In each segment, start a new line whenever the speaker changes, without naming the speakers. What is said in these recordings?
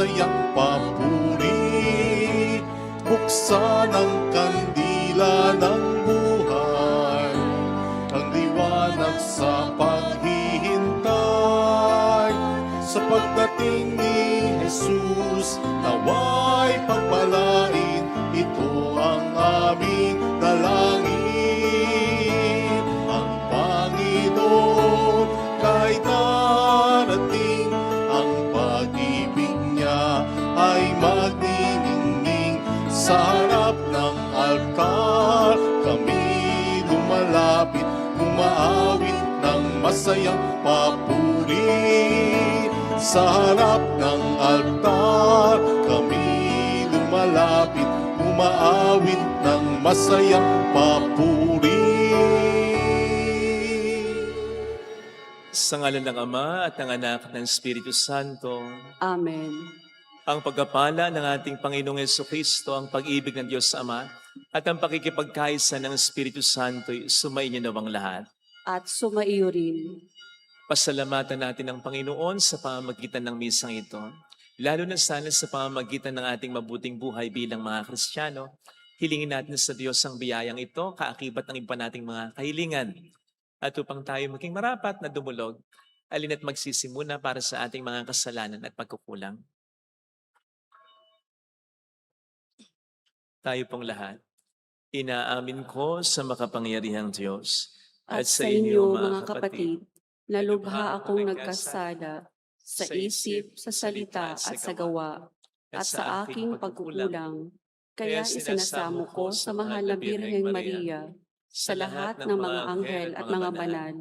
masayang papuri. Buksan ang kandila ng buhay, ang liwanag sa paghihintay. Sa pagdating ni Jesus, naway pagpalain, ito ang aming dalangin. Ang Panginoon kahit darating, ang pag-ibig niya ay magniningning. Sa harap ng altar kami lumalapit, umaawit ng masayang papuri. Sa harap ng altar kami lumalapit, umaawit ng masayang papuri.
Sa ngalan ng Ama at ng Anak at ng Espiritu Santo,
Amen.
ang pagpapala ng ating Panginoong Jesucristo, ang pag-ibig ng Diyos Ama, at ang pakikipagkaisa ng Espiritu Santo, sumainyo nawang lahat.
At sumaiyo rin.
Pasalamatan natin ang Panginoon sa pamamagitan ng misang ito, lalo na sana sa pamamagitan ng ating mabuting buhay bilang mga Kristiyano. Hilingin natin sa Diyos ang biyayang ito, kaakibat ng iba nating mga kahilingan. At upang tayo maging marapat na dumulog, alin at magsisimuna para sa ating mga kasalanan at pagkukulang. Tayo pong lahat, inaamin ko sa makapangyarihang Diyos
At sa inyo, mga kapatid, na lubha akong nagkasala sa isip, sa salita at sa gawa, at sa aking pagkukulang. Kaya isinasamo ko sa mahal na Birheng Maria, sa lahat ng mga anghel at mga banal,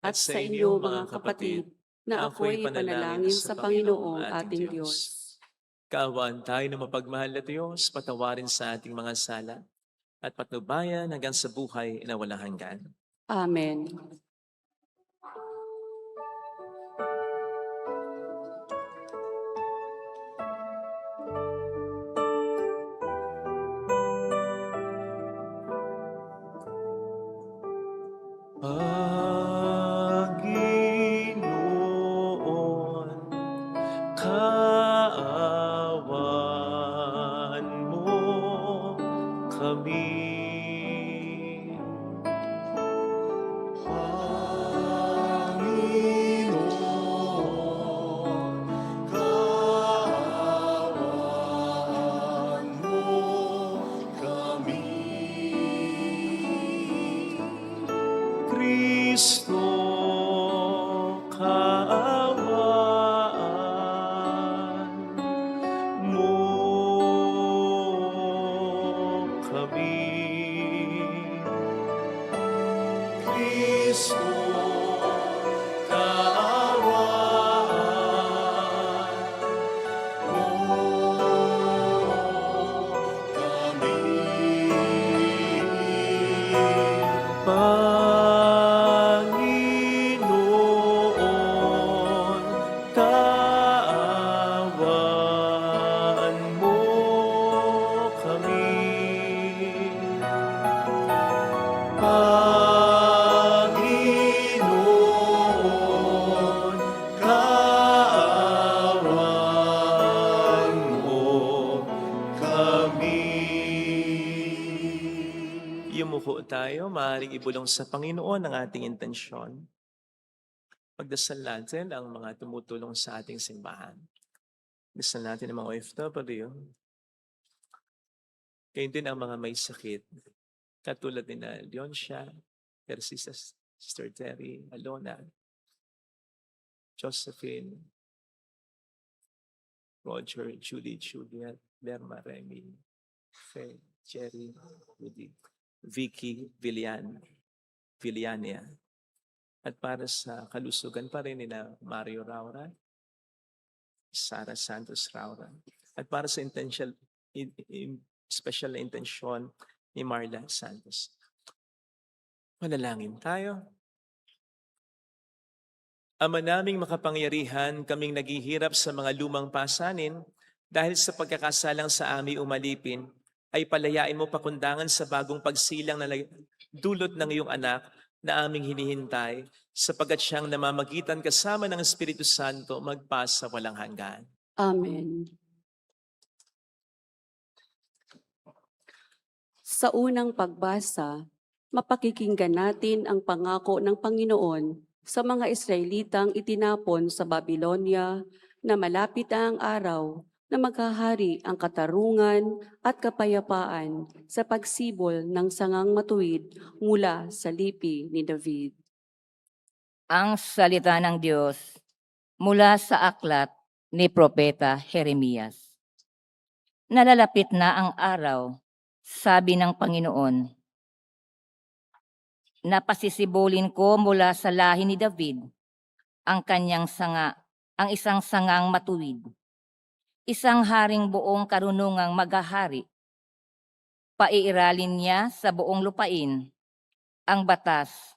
at sa inyo, mga kapatid, na ako'y panalangin sa Panginoong ating Diyos.
Kaawaan tayo na mapagmahal na Diyos, patawarin sa ating mga sala, at patnubayan hanggang sa buhay na walang hanggan.
Amen.
Panginoon, kaawaan mo kami.
Panginoon, kaawaan mo kami.
Kristo, kaawaan mo kami.
Kristo, kaawaan mo kami.
Panginoon, kaawaan mo kami.
Panginoon, kaawaan mo kami.
Yumuko tayo, maaaring ibulong sa Panginoon ang ating intensyon. Pagdasal natin ang mga tumutulong sa ating simbahan. Dasal natin ang mga OFW. Kayo din ang mga may sakit. Katulad ni na Leoncia, Persisa, Sister Terry, Alona, Josephine, Roger, Julie, Juliet, Berma, Remy, Faye, Jerry, Rudy, Vicky, Villania. At para sa kalusugan pa rin ni na Mario Raura, Sara Santos Raura. At para sa special na intensyon ni Marla Santos. Manalangin tayo. Ama naming makapangyarihan, kaming naghihirap sa mga lumang pasanin dahil sa pagkakasalang sa aming umalipin, ay palayain mo pakundangan sa bagong pagsilang na dulot ng iyong anak na aming hinihintay, sapagkat siyang namamagitan kasama ng Espiritu Santo magpasa walang hanggan.
Amen. Sa unang pagbasa, mapakikinggan natin ang pangako ng Panginoon sa mga Israelitang itinapon sa Babylonia na malapit na ang araw na maghahari ang katarungan at kapayapaan sa pagsibol ng sangang matuwid mula sa lipi ni David.
Ang salita ng Diyos mula sa aklat ni Propeta Jeremias. Nalalapit na ang araw, sabi ng Panginoon, na pasisibulin ko mula sa lahi ni David ang kanyang sanga, ang isang sangang matuwid, isang haring buong karunungang maghahari. Paiiralin niya sa buong lupain ang batas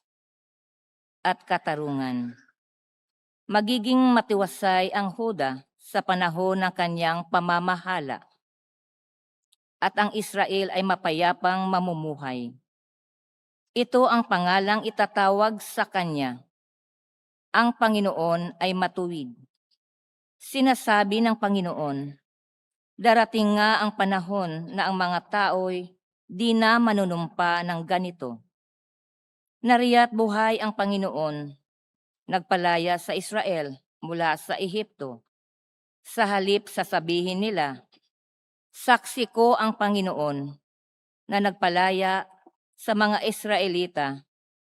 at katarungan. Magiging matiwasay ang Huda sa panahon ng kanyang pamamahala, at ang Israel ay mapayapang mamumuhay. Ito ang pangalang itatawag sa kanya. Ang Panginoon ay matuwid. Sinasabi ng Panginoon, darating nga ang panahon na ang mga tao'y di na manunumpa ng ganito. Nariya't buhay ang Panginoon, nagpalaya sa Israel mula sa Ehipto. Sa halip sasabihin nila, saksi ko ang Panginoon na nagpalaya sa mga Israelita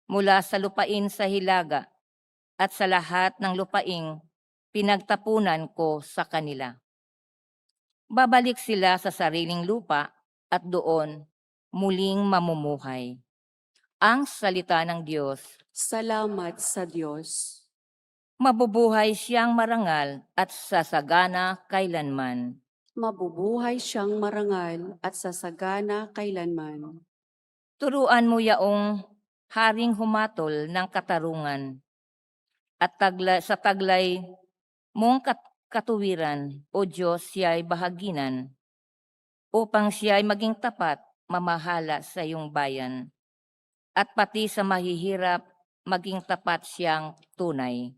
mula sa lupain sa Hilaga at sa lahat ng lupaing pinagtapunan ko sa kanila. Babalik sila sa sariling lupa at doon muling mamumuhay. Ang salita ng Diyos.
Salamat sa Diyos.
Mabubuhay siyang marangal at sasagana kailanman.
Mabubuhay siyang marangal at sasagana kailanman.
Turuan mo yaong haring humatol ng katarungan at sa taglay mong katuwiran, O Diyos, siya'y bahaginan, upang siya'y maging tapat, mamahala sa iyong bayan, at pati sa mahihirap, maging tapat siyang tunay.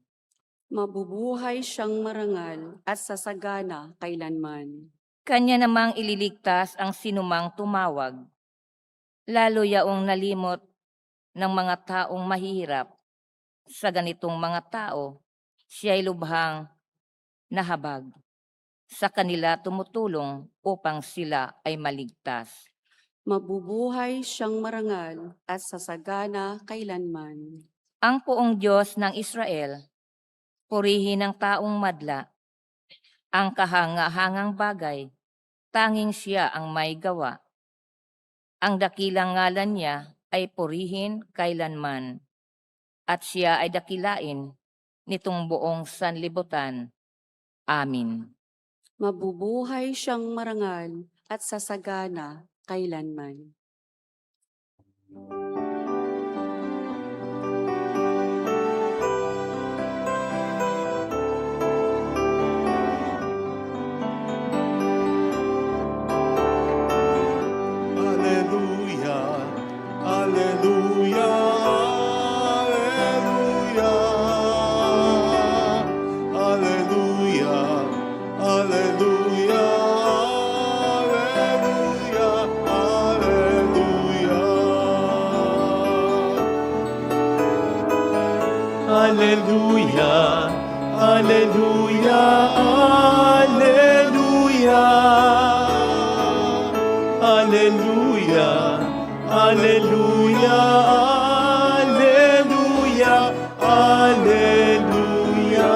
Mabubuhay siyang marangal at sasagana kailanman.
Kanya namang ililigtas ang sinumang tumawag, lalo yaong nalimot ng mga taong mahihirap. Sa ganitong mga tao, siya'y lubhang nahabag. Sa kanila tumutulong upang sila ay maligtas.
Mabubuhay siyang marangal at sasagana kailanman.
Ang poong Diyos ng Israel, purihin ang taong madla. Ang kahanga-hangang bagay, tanging siya ang may gawa. Ang dakilang ngalan niya ay purihin kailanman, at siya ay dakilain nitong buong sanlibutan. Amin.
Mabubuhay siyang marangal at sasagana kailanman.
Alleluia, alleluia, alleluia, alleluia, alleluia, alleluia, alleluia. Alleluia, alleluia, alleluia. Alleluia, alleluia, alleluia, alleluia.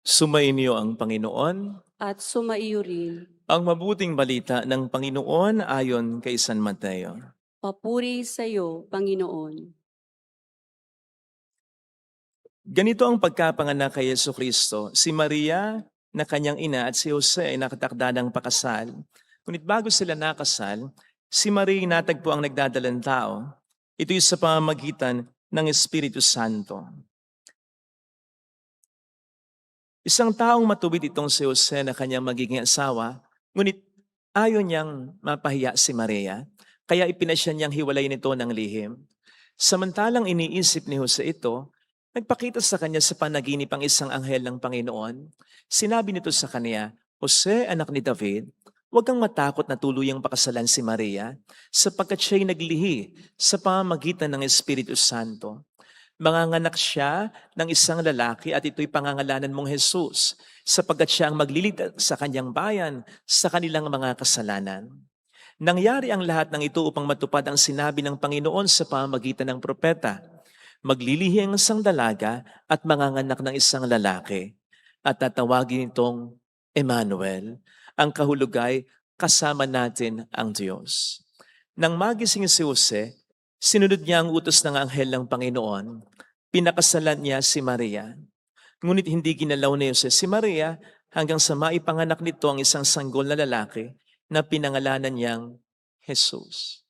Sumainyo ang Panginoon.
At sumaiyo rin.
Ang mabuting balita ng Panginoon ayon kay San Mateo.
Papuri sa iyo, Panginoon.
Ganito ang pagkapanganak kay Jesucristo. Si Maria na kanyang ina at si Jose ay nakatakda ng pakasal. Ngunit bago sila nakasal, si Maria natagpo ang nagdadalang tao. Ito'y sa pamamagitan ng Espiritu Santo. Isang taong matuwid itong si Jose na kanyang magiging asawa, ngunit ayaw niyang mapahiya si Maria, kaya ipinasya niyang hiwalay nito ng lihim. Samantalang iniisip ni Jose ito, Nagpakita sa kanya sa panaginip ang isang anghel ng Panginoon. Sinabi nito sa kanya, Jose, anak ni David, huwag kang matakot na tuluyang pakasalan si Maria, sapagkat siya'y naglihi sa pamamagitan ng Espiritu Santo. Manganganak siya ng isang lalaki at ito'y pangangalanan mong Jesus, sapagkat siya ang magliligtas sa kanyang bayan sa kanilang mga kasalanan. Nangyari ang lahat ng ito upang matupad ang sinabi ng Panginoon sa pamamagitan ng propeta. Maglilihi ang isang dalaga at manganganak ng isang lalaki at tatawagin itong Emmanuel. Ang kahulugay, kasama natin ang Diyos. Nang magising si Jose, sinunod niya ang utos ng anghel ng Panginoon. Pinakasalan niya si Maria. Ngunit hindi ginalaw ni Jose si Maria hanggang sa maipanganak nito ang isang sanggol na lalaki na pinangalanan niyang Jesus.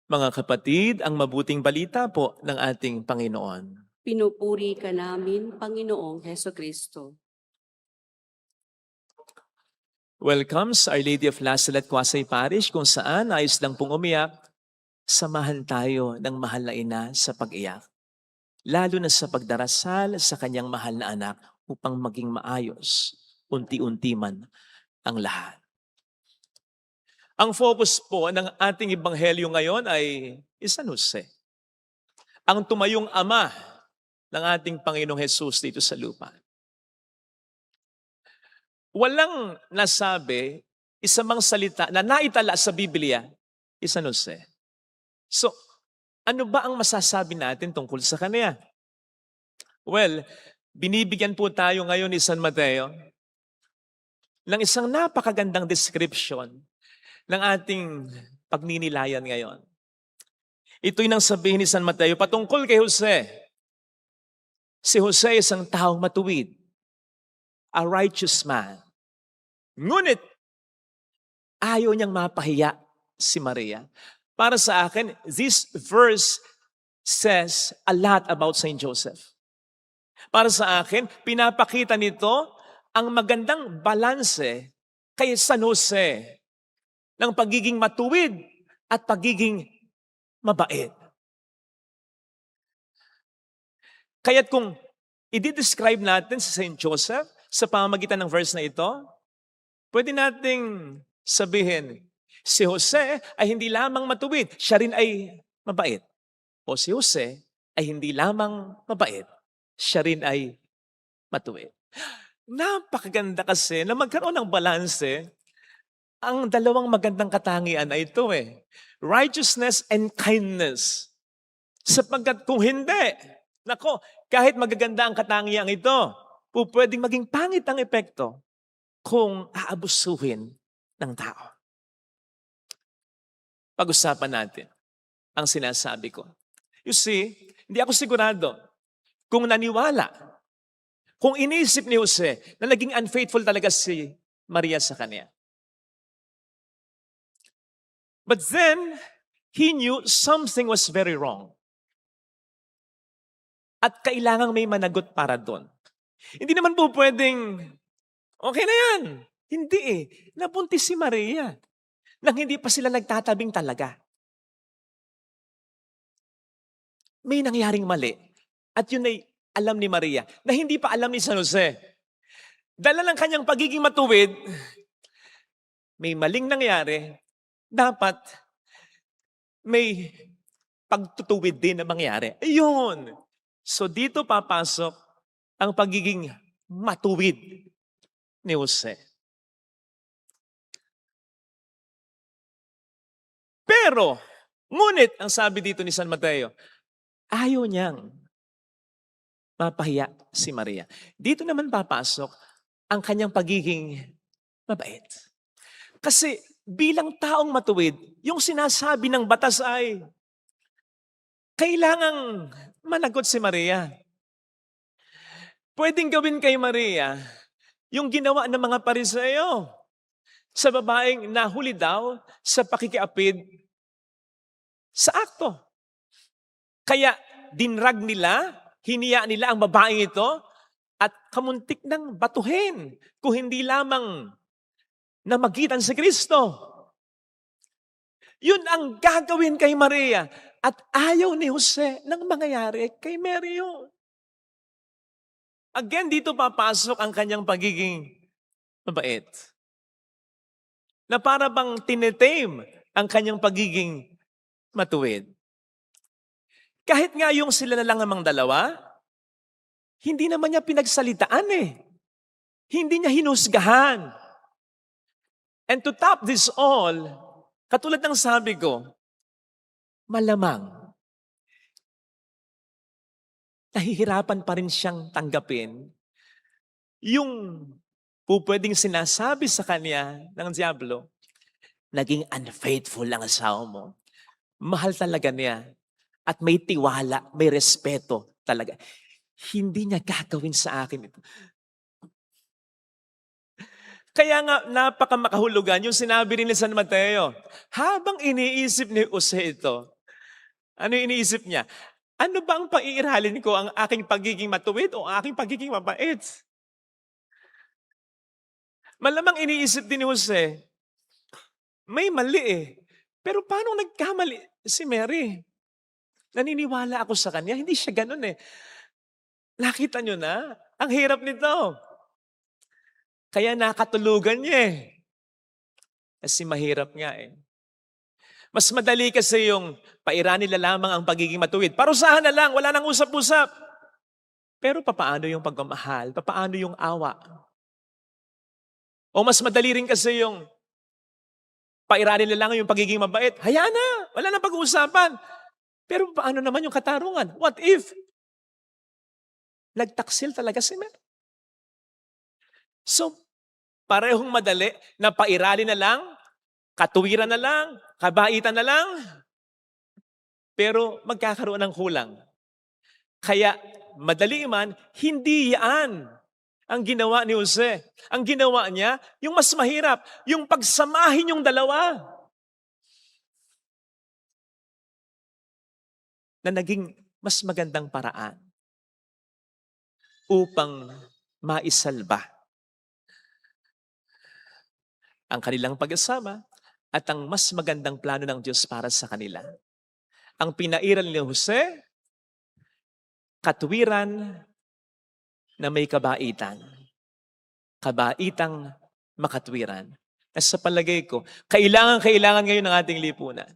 Mga kapatid, ang mabuting balita po ng ating Panginoon.
Pinupuri ka namin, Panginoong Heso Kristo.
Welcome sa Our Lady of Lasalle at Quasay Parish kung saan ayos lang pong umiyak. Samahan tayo ng mahal na ina sa pag-iyak. Lalo na sa pagdarasal sa kanyang mahal na anak upang maging maayos, unti-unti man ang lahat. Ang focus po ng ating ebanghelyo ngayon ay San Jose, ang tumayong ama ng ating Panginoong Jesus dito sa lupa. Walang nasabi, isa mang salita na naitala sa Biblia, San Jose. So, ano ba ang masasabi natin tungkol sa kanya? Well, binibigyan po tayo ngayon ni San Mateo ng isang napakagandang description ng ating pagninilayan ngayon. Ito'y nang sabihin ni San Mateo patungkol kay Jose. Si Jose ay isang taong matuwid, a righteous man. Ngunit, ayaw niyang mapahiya si Maria. Para sa akin, this verse says a lot about Saint Joseph. Para sa akin, pinapakita nito ang magandang balanse kay San Jose ng pagiging matuwid at pagiging mabait. Kaya't kung i-describe natin si Saint Joseph sa pamamagitan ng verse na ito, pwede nating sabihin, si Jose ay hindi lamang matuwid, siya rin ay mabait. O si Jose ay hindi lamang mabait, siya rin ay matuwid. Napakaganda kasi na magkaroon ng balanse ang dalawang magandang katangian na ito righteousness and kindness. Sapagkat kung hindi, kahit magaganda ang katangian ito, pwedeng maging pangit ang epekto kung aabusuhin ng tao. Pag-usapan natin ang sinasabi ko. You see, hindi ako sigurado kung naniwala, kung inisip ni Jose na naging unfaithful talaga si Maria sa kanya. But then, he knew something was very wrong. At kailangang may managot para doon. Hindi naman po pwedeng, okay na yan. Hindi Nabuntis si Maria nang hindi pa sila nagtatabing talaga. May nangyaring mali. At yun ay alam ni Maria na hindi pa alam ni San Jose. Dala ng kanyang pagiging matuwid, may maling nangyari, dapat may pagtutuwid din na mangyari. Ayun. So dito papasok ang pagiging matuwid ni Jose. Pero, ngunit, ang sabi dito ni San Mateo, ayaw niyang mapahiya si Maria. Dito naman papasok ang kanyang pagiging mabait. Kasi bilang taong matuwid, yung sinasabi ng batas ay kailangang managot si Maria. Pwedeng gawin kay Maria yung ginawa ng mga Pariseo sa babaeng nahuli daw sa pakikiapid sa akto. Kaya dinrag nila, hiniya nila ang babaeng ito at kamuntik ng batuhin kung hindi lamang namagitan si Kristo. Yun ang gagawin kay Maria. At ayaw ni Jose nang mangyayari kay Mary yun. Again, dito papasok ang kanyang pagiging mabait. Na para bang tinetame ang kanyang pagiging matuwid. Kahit nga yung sila na lang namang dalawa, hindi naman niya pinagsalitaan eh. Hindi niya hinusgahan. And to top this all, katulad ng sabi ko, malamang, nahihirapan pa rin siyang tanggapin yung pwedeng sinasabi sa kanya ng Diablo, naging unfaithful ang asawa mo. Mahal talaga niya. At may tiwala, may respeto talaga. Hindi niya gagawin sa akin ito. Kaya nga, napakamakahulugan yung sinabi rin ni San Mateo. Habang iniisip ni Jose ito, ano yung iniisip niya? Ano ba ang paiiralin ko, ang aking pagiging matuwid o aking pagiging mabait? Malamang iniisip din ni Jose, may mali eh. Pero paano nagkamali si Mary? Naniniwala ako sa kanya, hindi siya ganun eh. Nakita nyo na, ang hirap nito. Kaya nakatulugan niya eh. Kasi mahirap nga eh. Mas madali kasi yung pairanin nila lamang ang pagiging matuwid. Parusahan na lang, wala nang usap-usap. Pero papaano yung pagmamahal? Papaano yung awa? O mas madali rin kasi yung pairanin nila lang yung pagiging mabait. Hayaan na, wala nang pag-uusapan. Pero paano naman yung katarungan? What if? Nagtaksil talaga si Mary. So, parehong madali na pairalin na lang, katuwiran na lang, kabaitan na lang, pero magkakaroon ng kulang. Kaya, madali man, hindi yan ang ginawa ni Jose. Ang ginawa niya, yung mas mahirap, yung pagsamahin yung dalawa. Na naging mas magandang paraan upang maisalba ang kanilang pag-asama at ang mas magandang plano ng Diyos para sa kanila. Ang pinairal ni Jose, katuwiran na may kabaitan. Kabaitang makatwiran. At sa palagay ko, kailangan ngayon ng ating lipunan.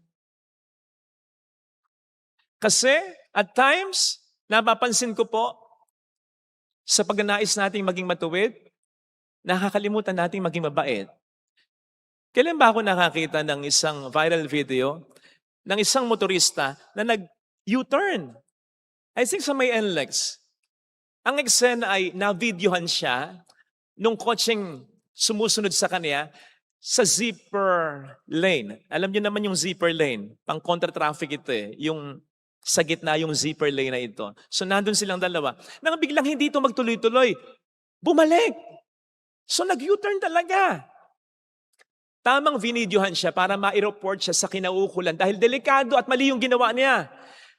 Kasi at times, napapansin ko po, sa pagnanais nating maging matuwid, nakakalimutan nating maging mabait. Kailan ba ako nakakita ng isang viral video ng isang motorista na nag-U-turn? I think sa may NLEX. Ang eksena ay na-videohan siya nung kotseng sumusunod sa kanya sa zipper lane. Alam niyo naman yung zipper lane. Pang contra-traffic ito eh. Yung sa gitna yung zipper lane na ito. So nandun silang dalawa. Nang biglang hindi ito magtuloy-tuloy, bumalik. So nag-U-turn talaga. Tamang vinidyohan siya para ma-report siya sa kinaukulan dahil delikado at mali yung ginawa niya.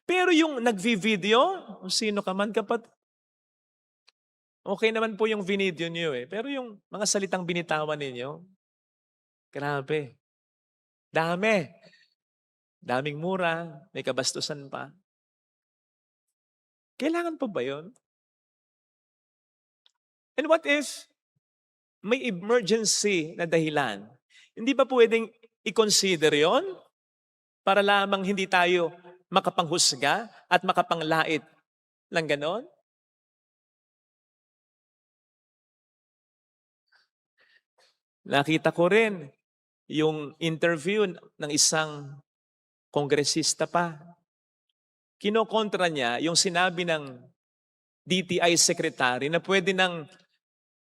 Pero yung nag-video, sino ka man kapat, okay naman po yung vinidyo niyo eh. Pero yung mga salitang binitawan ninyo, grabe. Dami. Daming mura, may kabastusan pa. Kailangan pa ba yun? And what if may emergency na dahilan? Hindi ba pwedeng i-consider yon para lamang hindi tayo makapanghusga at makapanglait lang ganon? Nakita ko rin yung interview ng isang kongresista pa. Kinokontra niya yung sinabi ng DTI secretary na pwede ng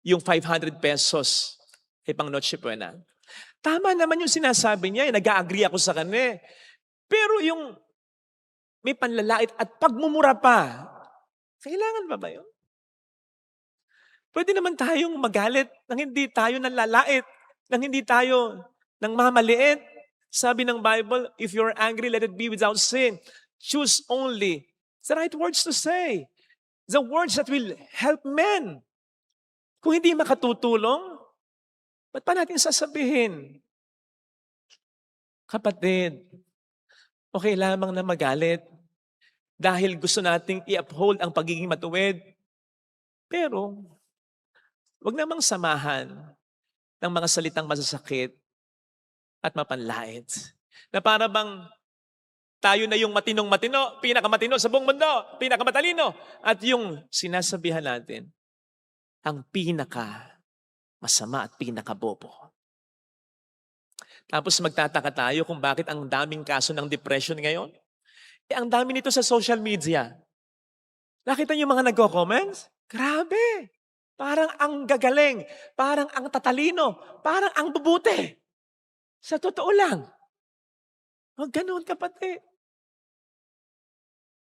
yung 500 pesos ay pang Noche Buena. Tama naman yung sinasabi niya, nag-a-agree ako sa kanya. Pero yung may panlalait at pagmumura pa, kailangan ba yun? Pwede naman tayong magalit nang hindi tayo nanlalait, nang hindi tayo nang mamaliit. Sabi ng Bible, if you're angry, let it be without sin. Choose only the right words to say. The words that will help men. Kung hindi makatutulong, ba't pa natin sasabihin? Kapatid, Okay lamang na magalit dahil gusto nating i-uphold ang pagiging matuwid. Pero, wag namang samahan ng mga salitang masasakit at mapanlait. Na para bang tayo na yung matinong-matino, pinakamatino sa buong mundo, pinakamatalino. At yung sinasabihan natin, ang pinaka masama at pinakabobo. Tapos magtataka tayo kung bakit ang daming kaso ng depression ngayon. Ang dami nito sa social media. Nakita niyo mga nagko-comments? Grabe! Parang ang gagaling, parang ang tatalino, parang ang bubuti. Sa totoo lang. Huwag ganun, kapatid.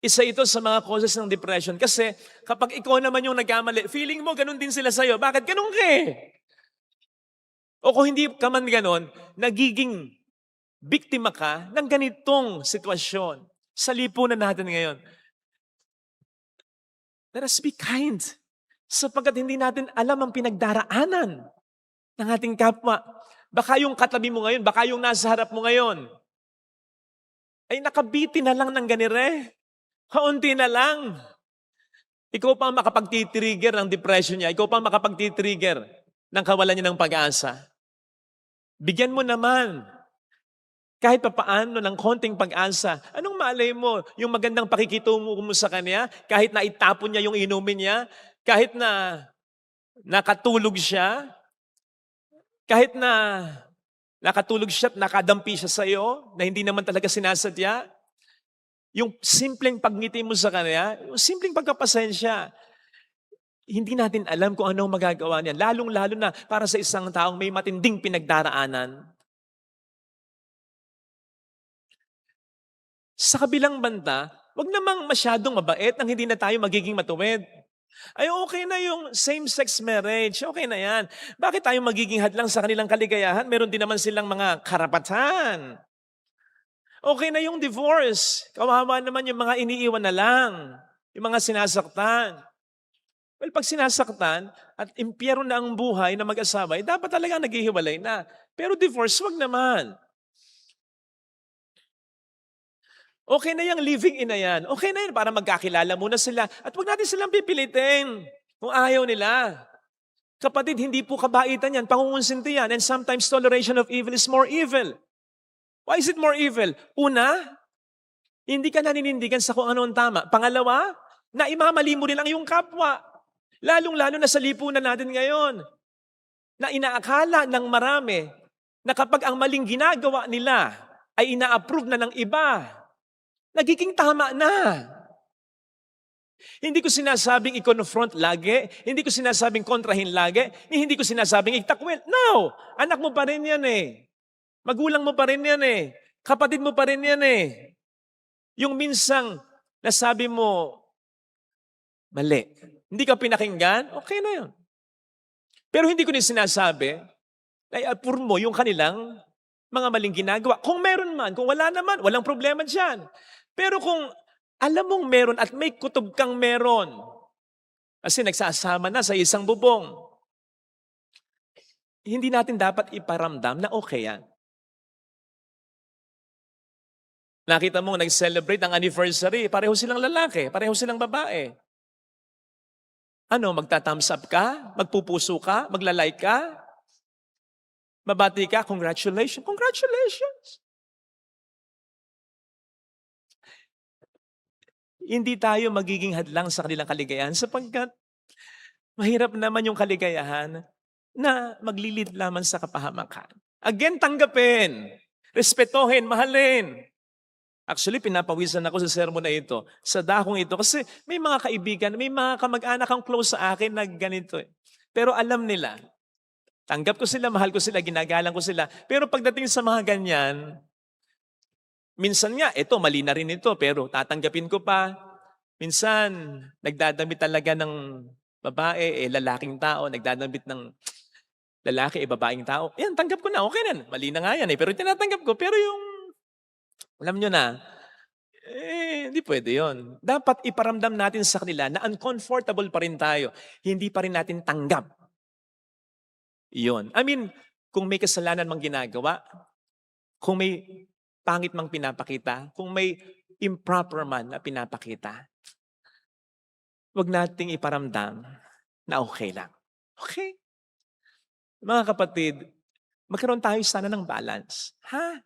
Isa ito sa mga causes ng depression. Kasi kapag ikaw naman yung nagkamali, feeling mo ganun din sila sa'yo. Bakit ganun ka eh? O kung hindi ka man ganun, nagiging biktima ka ng ganitong sitwasyon sa lipunan natin ngayon. Let us be kind. Sapagkat hindi natin alam ang pinagdaraanan ng ating kapwa. Baka yung katabi mo ngayon, baka yung nasa harap mo ngayon, ay nakabiti na lang ng ganire. Kaunti na lang. Ikaw pa ang makapagtitrigger ng depression niya. Ikaw pa ang makapagtitrigger ng kawalan niya ng pag-asa. Bigyan mo naman kahit papaano ng konting pag-asa. Anong malay mo? Yung magandang pakikitungo mo sa kanya, kahit na itapon niya yung inumin niya, kahit na nakatulog siya, kahit na nakatulog siya at nakadampi siya sa iyo, na hindi naman talaga sinasadya, yung simpleng pagngiti mo sa kanya, yung simpleng pagkapasensya, hindi natin alam kung anong magagawa niya. Lalong-lalo na para sa isang taong may matinding pinagdaraanan. Sa kabilang banda, wag namang masyadong mabait nang hindi na tayo magiging matuwid. Ay okay na yung same-sex marriage, okay na yan. Bakit tayo magiging hadlang sa kanilang kaligayahan? Meron din naman silang mga karapatan. Okay na yung divorce. Kawawa naman yung mga iniiwan na lang. Yung mga sinasaktan. Well, pag sinasaktan at impyerno na ang buhay na mag-asawa, dapat talaga naghihiwalay na. Pero divorce, wag naman. Okay na yung living in na yan. Okay na yun para magkakilala muna sila. At wag natin silang pipilitin kung ayaw nila. Kapatid, hindi po kabaitan yan. Pangungunsinti yan. And sometimes toleration of evil is more evil. Why is it more evil? Una, hindi ka naninindigan sa kung ano ang tama. Pangalawa, na imamali mo rin lang yung kapwa. Lalong-lalo na sa lipunan natin ngayon. Na inaakala ng marami na kapag ang maling ginagawa nila ay ina-approve na ng iba, nagiging tama na. Hindi ko sinasabing i-confront lagi. Hindi ko sinasabing kontrahin lagi. Hindi ko sinasabing itakwil. No! Anak mo pa rin yan eh. Magulang mo pa rin yan eh. Kapatid mo pa rin yan eh. Yung minsang nasabi mo, mali. Hindi ka pinakinggan, okay na yun. Pero hindi ko din sinasabi, ay approve mo yung kanilang mga maling ginagawa. Kung meron man, kung wala naman, walang problema dyan. Pero kung alam mong meron at may kutob kang meron, kasi nagsasama na sa isang bubong, hindi natin dapat iparamdam na okay yan. Nakita mo, nag-celebrate ang anniversary, pareho silang lalaki, pareho silang babae. Ano, magta-thumbs up ka? Magpupuso ka? Magla-like ka? Mabati ka? Congratulations! Congratulations! Hindi tayo magiging hadlang sa kanilang kaligayahan sapagkat mahirap naman yung kaligayahan na maglilid lamang sa kapahamakan. Again, tanggapin, respetohin, mahalin. Actually, pinapawisan ako sa sermon na ito, sa dakong ito, kasi may mga kaibigan, may mga kamag-anak ang close sa akin na ganito eh. Pero alam nila, tanggap ko sila, mahal ko sila, ginagalang ko sila. Pero pagdating sa mga ganyan, minsan nga, ito, mali na rin ito, pero tatanggapin ko pa. Minsan, nagdadamit talaga ng babae, lalaking tao, nagdadamit ng lalaki, babaeng tao. Yan, tanggap ko na, okay na. Mali na nga yan eh, pero tinatanggap ko. Pero yung alam nyo na, hindi pwede yon. Dapat iparamdam natin sa kanila na uncomfortable pa rin tayo. Hindi pa rin natin tanggap. Iyon. I mean, kung may kasalanan mang ginagawa, kung may pangit mang pinapakita, kung may improper man na pinapakita, huwag nating iparamdam na okay lang. Okay? Mga kapatid, magkaroon tayo sana ng balance. Ha?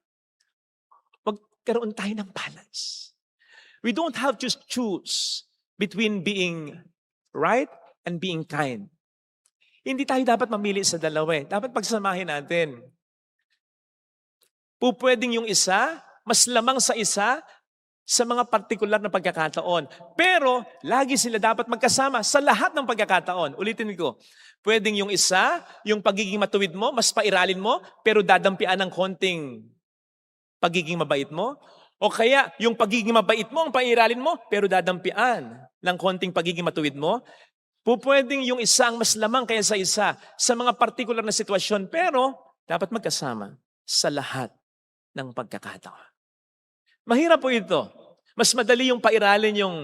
Magkaroon tayo ng balance. We don't have to choose between being right and being kind. Hindi tayo dapat mamili sa dalawa eh. Dapat pagsamahin natin. Pupwedeng yung isa, mas lamang sa isa, sa mga partikular na pagkakataon. Pero, lagi sila dapat magkasama sa lahat ng pagkakataon. Ulitin ko, pwedeng yung isa, yung pagiging matuwid mo, mas pairalin mo, pero dadampian ng konting pagiging mabait mo. O kaya, yung pagiging mabait mo, ang pairalin mo, pero dadampian ng konting pagiging matuwid mo. Pupwedeng yung isa ang mas lamang kaya sa isa sa mga partikular na sitwasyon, pero dapat magkasama sa lahat ng pagkakataon. Mahirap po ito. Mas madali yung pairalin yung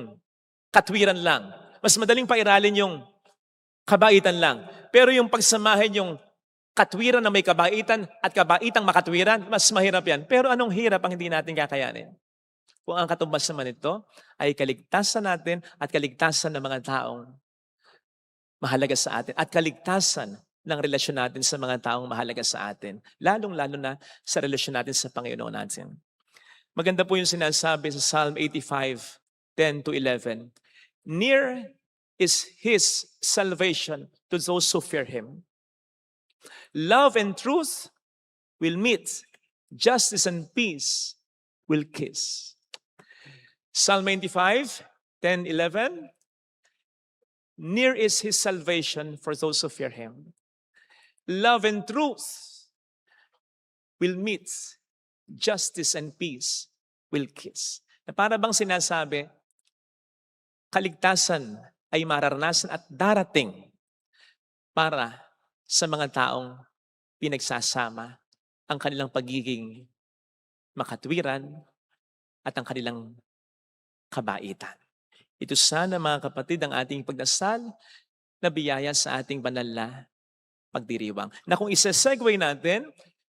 katwiran lang. Mas madaling pairalin yung kabaitan lang. Pero yung pagsamahin yung katwiran na may kabaitan at kabaitang makatwiran, mas mahirap yan. Pero anong hirap ang hindi natin kakayanin? Kung ang katumbas naman ito ay kaligtasan natin at kaligtasan ng mga taong mahalaga sa atin at kaligtasan ng relasyon natin sa mga taong mahalaga sa atin. Lalong-lalo na sa relasyon natin sa Panginoon natin. Maganda po yung sinasabi sa Psalm 85, 10-11. Near is His salvation to those who fear Him. Love and truth will meet. Justice and peace will kiss. Psalm 85, 10-11. Near is His salvation for those who fear Him. Love and truth will meet. Justice and peace will kiss. Na para bang sinasabi, kaligtasan ay mararanasan at darating para sa mga taong pinagsasama ang kanilang pagiging makatwiran at ang kanilang kabaitan. Ito sana mga kapatid ang ating pagdasal na biyaya sa ating banal na pagdiriwang. Na kung isa-segue natin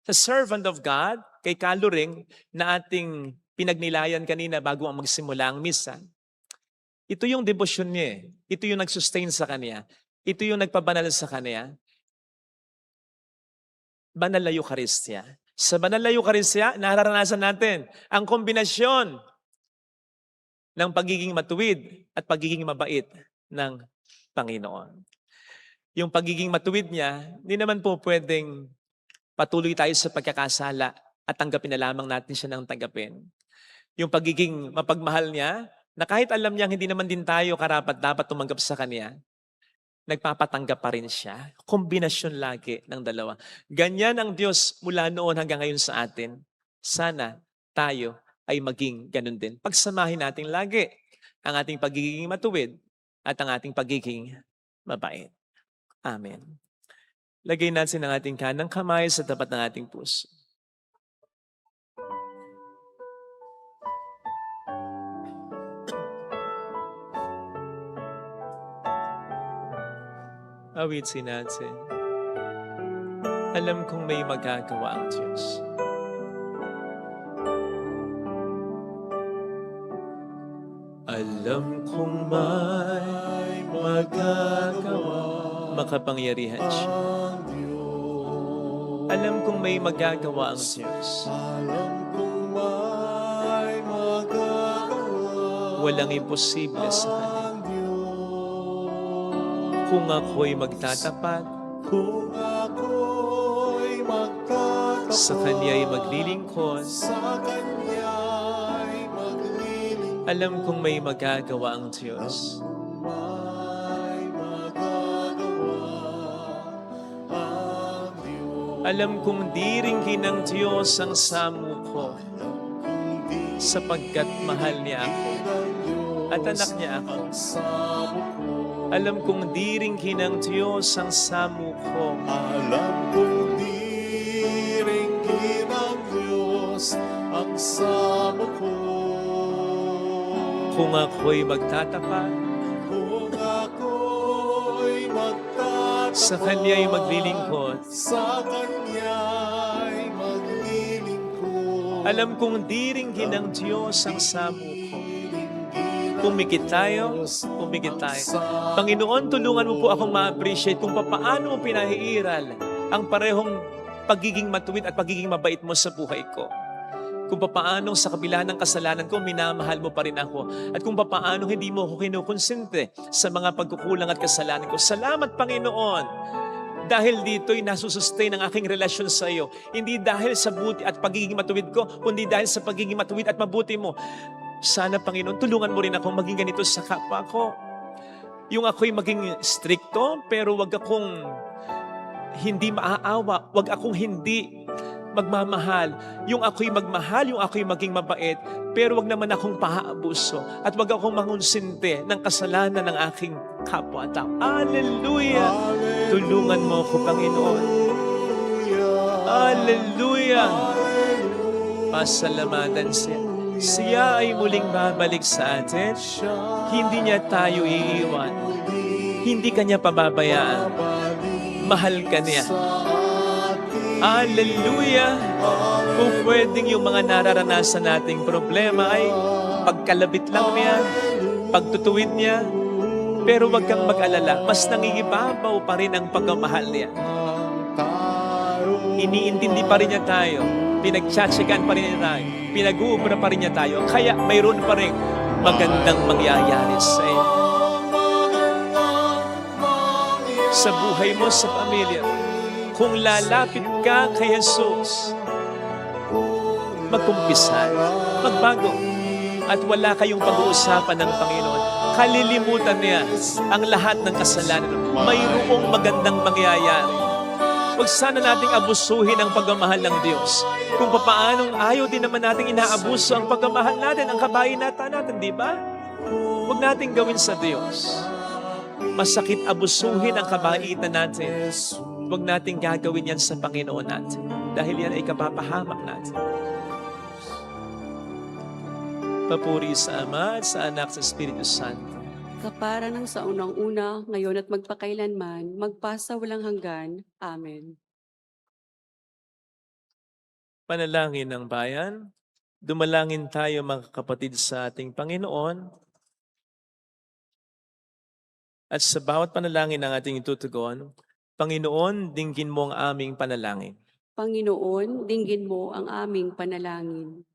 sa servant of God, kay Kaluring, na ating pinagnilayan kanina bago ang magsimula ang misa, ito yung devotion niya eh. Ito yung nag-sustain sa kanya. Ito yung nagpabanal sa kanya. Banal na Eucharistia. Sa banal na Eucharistia, nararanasan natin ang kombinasyon ng pagiging matuwid at pagiging mabait ng Panginoon. Yung pagiging matuwid niya, hindi naman po pwedeng patuloy tayo sa pagkakasala at tanggapin na lamang natin siya ng tanggapin. Yung pagiging mapagmahal niya, na kahit alam niya hindi naman din tayo karapat-dapat tumanggap sa Kanya, nagpapatanggap pa rin siya. Kombinasyon lagi ng dalawa. Ganyan ang Diyos mula noon hanggang ngayon sa atin. Sana tayo ay maging ganun din. Pagsamahin natin lagi ang ating pagiging matuwid at ang ating pagiging mabait. Amen. Lagay natin ang ating kanang kamay sa tapat ng ating puso. Awitsin natin. Alam kong may magagawa ang Diyos. Alam kong may magagawa. Makapangyarihan siya. Alam kong may magagawa ang Diyos.
Alam kong may magagawa.
Walang imposible sa Kanya. Kung ako'y magtatapat,
Kung ako'y magtatapat,
sa Kanya'y maglilingkod,
sa Kanya'y maglilingkod,
alam kong may magagawa ang Diyos.
may magagawa ang Diyos.
Alam kong di ringkin ng Diyos ang samo ko, sapagkat mahal niya ako at anak niya ako. Alam kong di ringkin ng Diyos ang samo ko,
Alam kong di ringkin ng Diyos ang samo ko.
kung ako'y magtatapat,
Kung ako'y magtatapat,
sa Kanya'y maglilingkod,
sa Kanya'y maglilingkod,
Alam kong diringgin ng Diyos ang samo ko. Pumikit tayo, pumikit tayo. Panginoon, tulungan mo po akong ma-appreciate kung paano mo pinahiiral ang parehong pagiging matuwid at pagiging mabait mo sa buhay ko. Kung paano sa kabila ng kasalanan ko, minamahal mo pa rin ako. At kung paano hindi mo ako kinukonsente sa mga pagkukulang at kasalanan ko. Salamat, Panginoon. Dahil dito'y nasusustain ang aking relasyon sa iyo. Hindi dahil sa buti at pagiging matuwid ko, kundi dahil sa pagiging matuwid at mabuti mo. Sana, Panginoon, tulungan mo rin akong maging ganito sa kapwa ko. Yung ako'y maging stricto, pero wag akong hindi maaawa. Wag akong hindi magmamahal. Yung ako'y magmahal, yung ako'y maging mabait, pero wag naman akong pahaabuso at wag akong mangunsinte ng kasalanan ng aking kapwa-tao. Hallelujah! Tulungan mo ko, Panginoon. Hallelujah! Pasalamatan siya. Siya ay muling babalik sa atin. Hindi niya tayo iiwan. Hindi kanya pababayaan. Mahal ka niya. Hallelujah! Kung pwedeng yung mga nararanasan nating problema ay pagkalabit lang niya, pagtutuwid niya, pero wag kang mag-alala, mas nangingibabaw pa rin ang pagmamahal niya. Iniintindi pa rin niya tayo, pinagtsatsagaan pa rin niya tayo, pinag-uubra pa rin niya tayo, kaya mayroon pa rin magandang mangyayari sa iyo. Sa buhay mo, sa pamilya, kung lalapit ka kay Jesus, magkumpisan, magbago, at wala kayong pag-uusapan ng Panginoon. Kalilimutan niya ang lahat ng kasalanan. Mayroong magandang mangyayari. Huwag sana nating abusuhin ang pagmamahal ng Diyos. Kung papaanong ayaw din naman nating inaabuso ang pagmamahal natin, ang kabahinatan natin, di ba? Huwag nating gawin sa Diyos. Masakit abusuhin ang kabaitan natin. Huwag nating gagawin yan sa Panginoon natin. Dahil yan ay kapapahamak natin. Papuri sa Ama at sa Anak sa Espiritu Santo.
Kapara ng sa unang-una, ngayon at magpakailanman, magpasa walang hanggan. Amen.
Panalangin ng bayan. Dumalangin tayo mga kapatid sa ating Panginoon. At sa bawat panalangin ng ating itutugon, Panginoon, dinggin mo ang aming panalangin.
Panginoon, dinggin mo ang aming panalangin.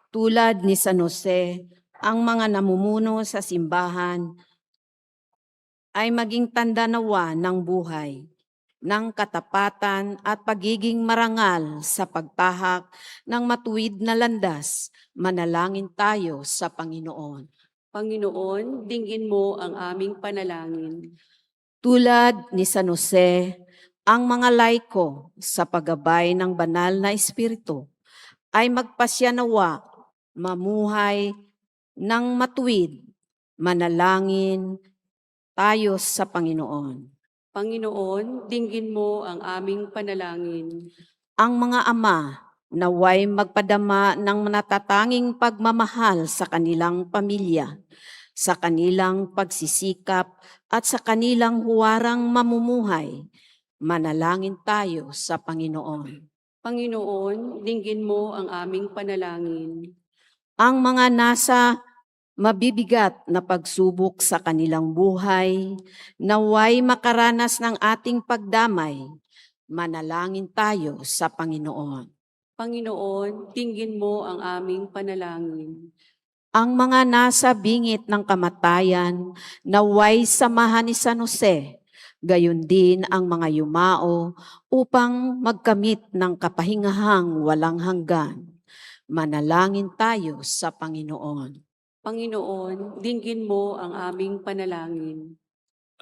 Tulad ni San Jose, ang mga namumuno sa simbahan ay maging tanda nawa ng buhay, ng katapatan at pagiging marangal sa pagtahak ng matuwid na landas. Manalangin tayo sa Panginoon.
Panginoon, dinggin mo ang aming panalangin.
Tulad ni San Jose, ang mga laiko sa paggabay ng banal na espiritu ay magpasya nawa mamuhay ng matuwid. Manalangin tayo sa Panginoon.
Panginoon, dinggin mo ang aming panalangin.
Ang mga ama naway magpadama ng natatanging pagmamahal sa kanilang pamilya, sa kanilang pagsisikap at sa kanilang huwarang mamumuhay. Manalangin tayo sa Panginoon.
Panginoon, dinggin mo ang aming panalangin.
Ang mga nasa mabibigat na pagsubok sa kanilang buhay, naway makaranas ng ating pagdamay. Manalangin tayo sa Panginoon.
Panginoon, dinggin mo ang aming panalangin.
Ang mga nasa bingit ng kamatayan, naway samahan ni San Jose, gayon din ang mga yumao upang magkamit ng kapahingahang walang hanggan. Manalangin tayo sa Panginoon.
Panginoon, dinggin mo ang aming panalangin.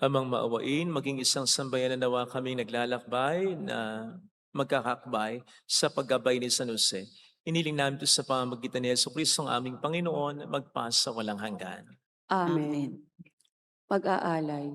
Amang maawain, maging isang sambayan na nawa kaming naglalakbay na magkakakbay sa paggabay ni San Jose. Iniling namin ito sa pamamagitan ni Jesucristo ang aming Panginoon, magpasa walang hanggan.
Amen. Pag-aalay.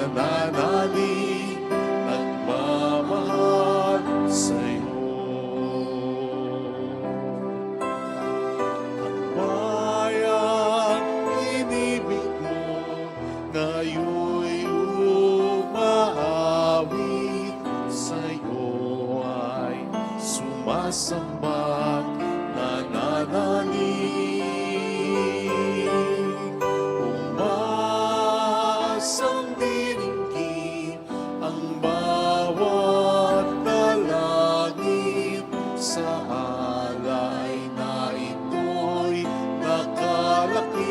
nananalig, nagmamahal sa'yo. Ang bayang inibig mo, ngayon'y umaawit sa'yo ay sumasamba, nananalig. Umasang diringgin ang bawat dalangin sa alay na ito'y nakalakip.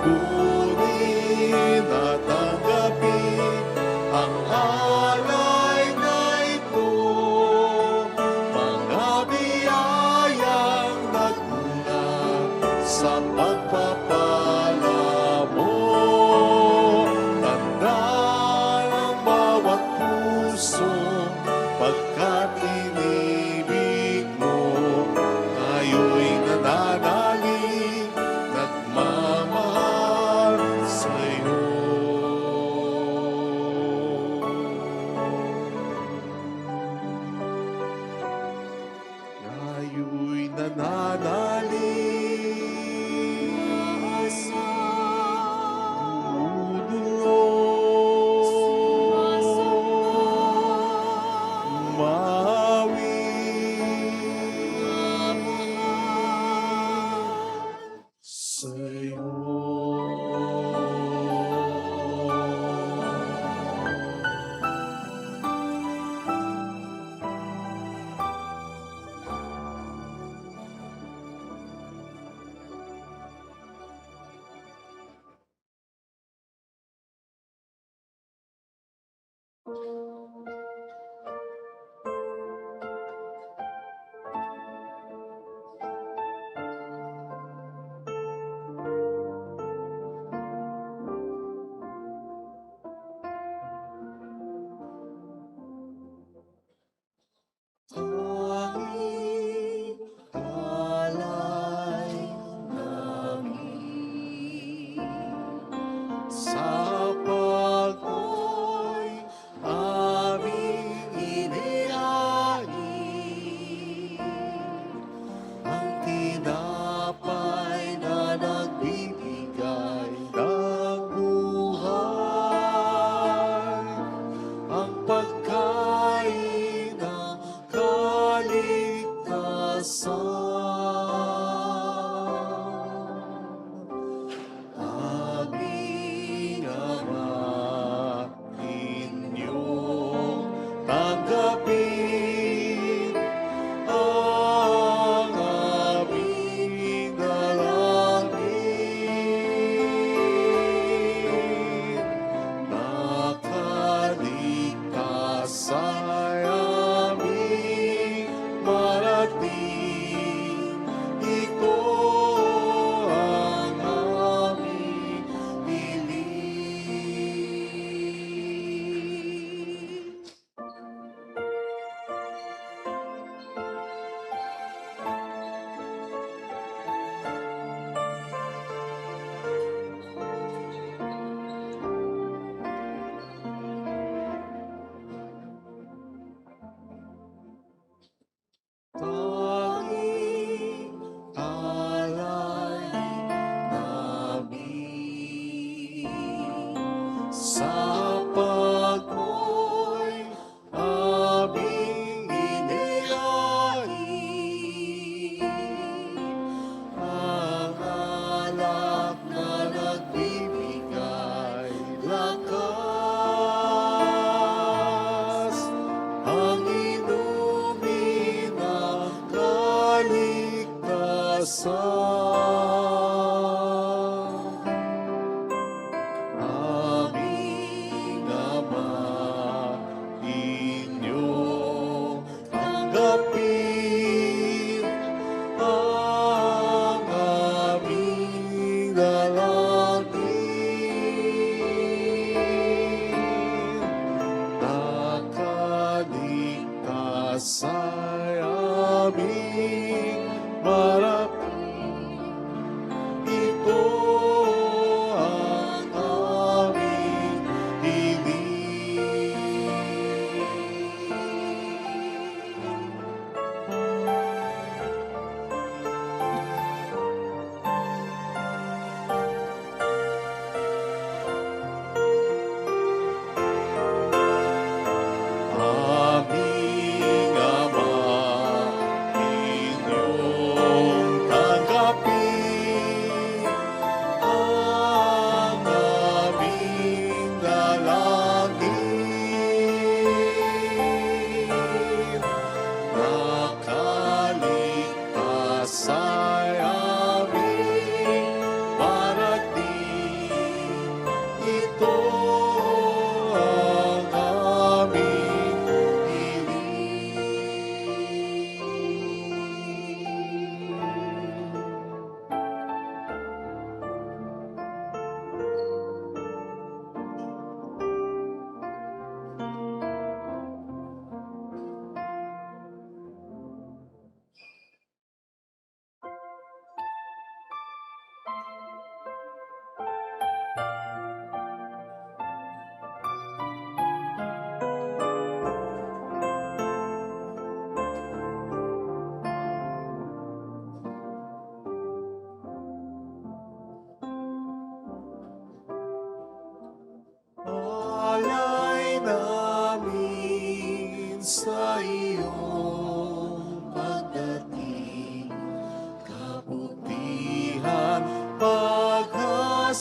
Kunin at tanggapin ang alay na ito, mga biyayang nagmula sa pagpapala mo. Tandaan ang bawat puso, pagkat inibig mo, ngayon'y nananalig, nagmamahal sa'yo. Ngayon'y nananalig, umawit sa'yo. Tanging alay namin sa pag-oy aming inihain, ang tinapay na nagbibigay ng buhay, ang pagkain ng kaligtasan. Aming Ama, inyong tanggapin ang aming dalangin. Nakaligtas ay aming marating, ito ang aming hiling. Tanging alay namin sa pag-oy aming inihain, ang alak na nagbibigay lakas, ang inumin ng kaligtasan. Aming Ama, inyong tanggapin ang aming dalangin. Nakaligtas ay aming marating,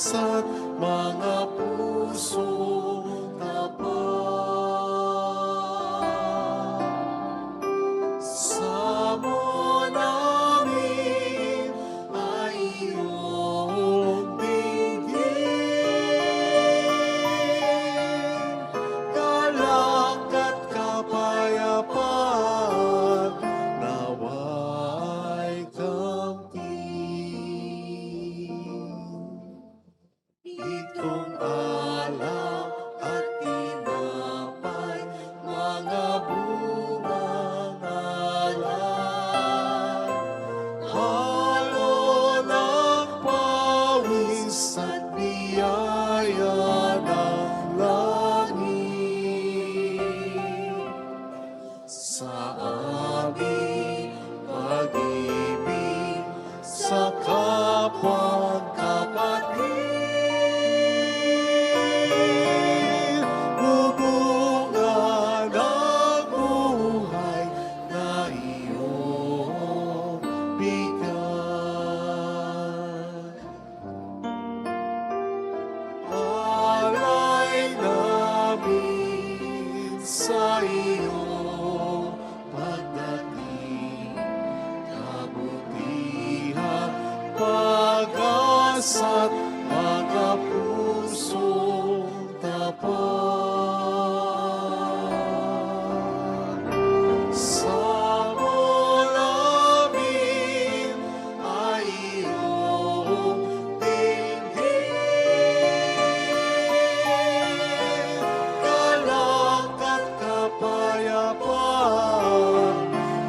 pag-asa't mga pusong tapat. Samo namin ay iyong dinggin, galak at kapayapaan, nawa'y kamtin. Itong alak at tinapay, mga bungang alay, halo ng pawis at biyaya ng langit. Sa aming pag-ibig sa kapwang kapatid, bubungan ang buhay na iyong bigay. Alay namin sa iyong pagdating, kabutihan, pag-asa't mga pusong tapat. Samo namin ay iyong dinggin, galak at kapayapaan,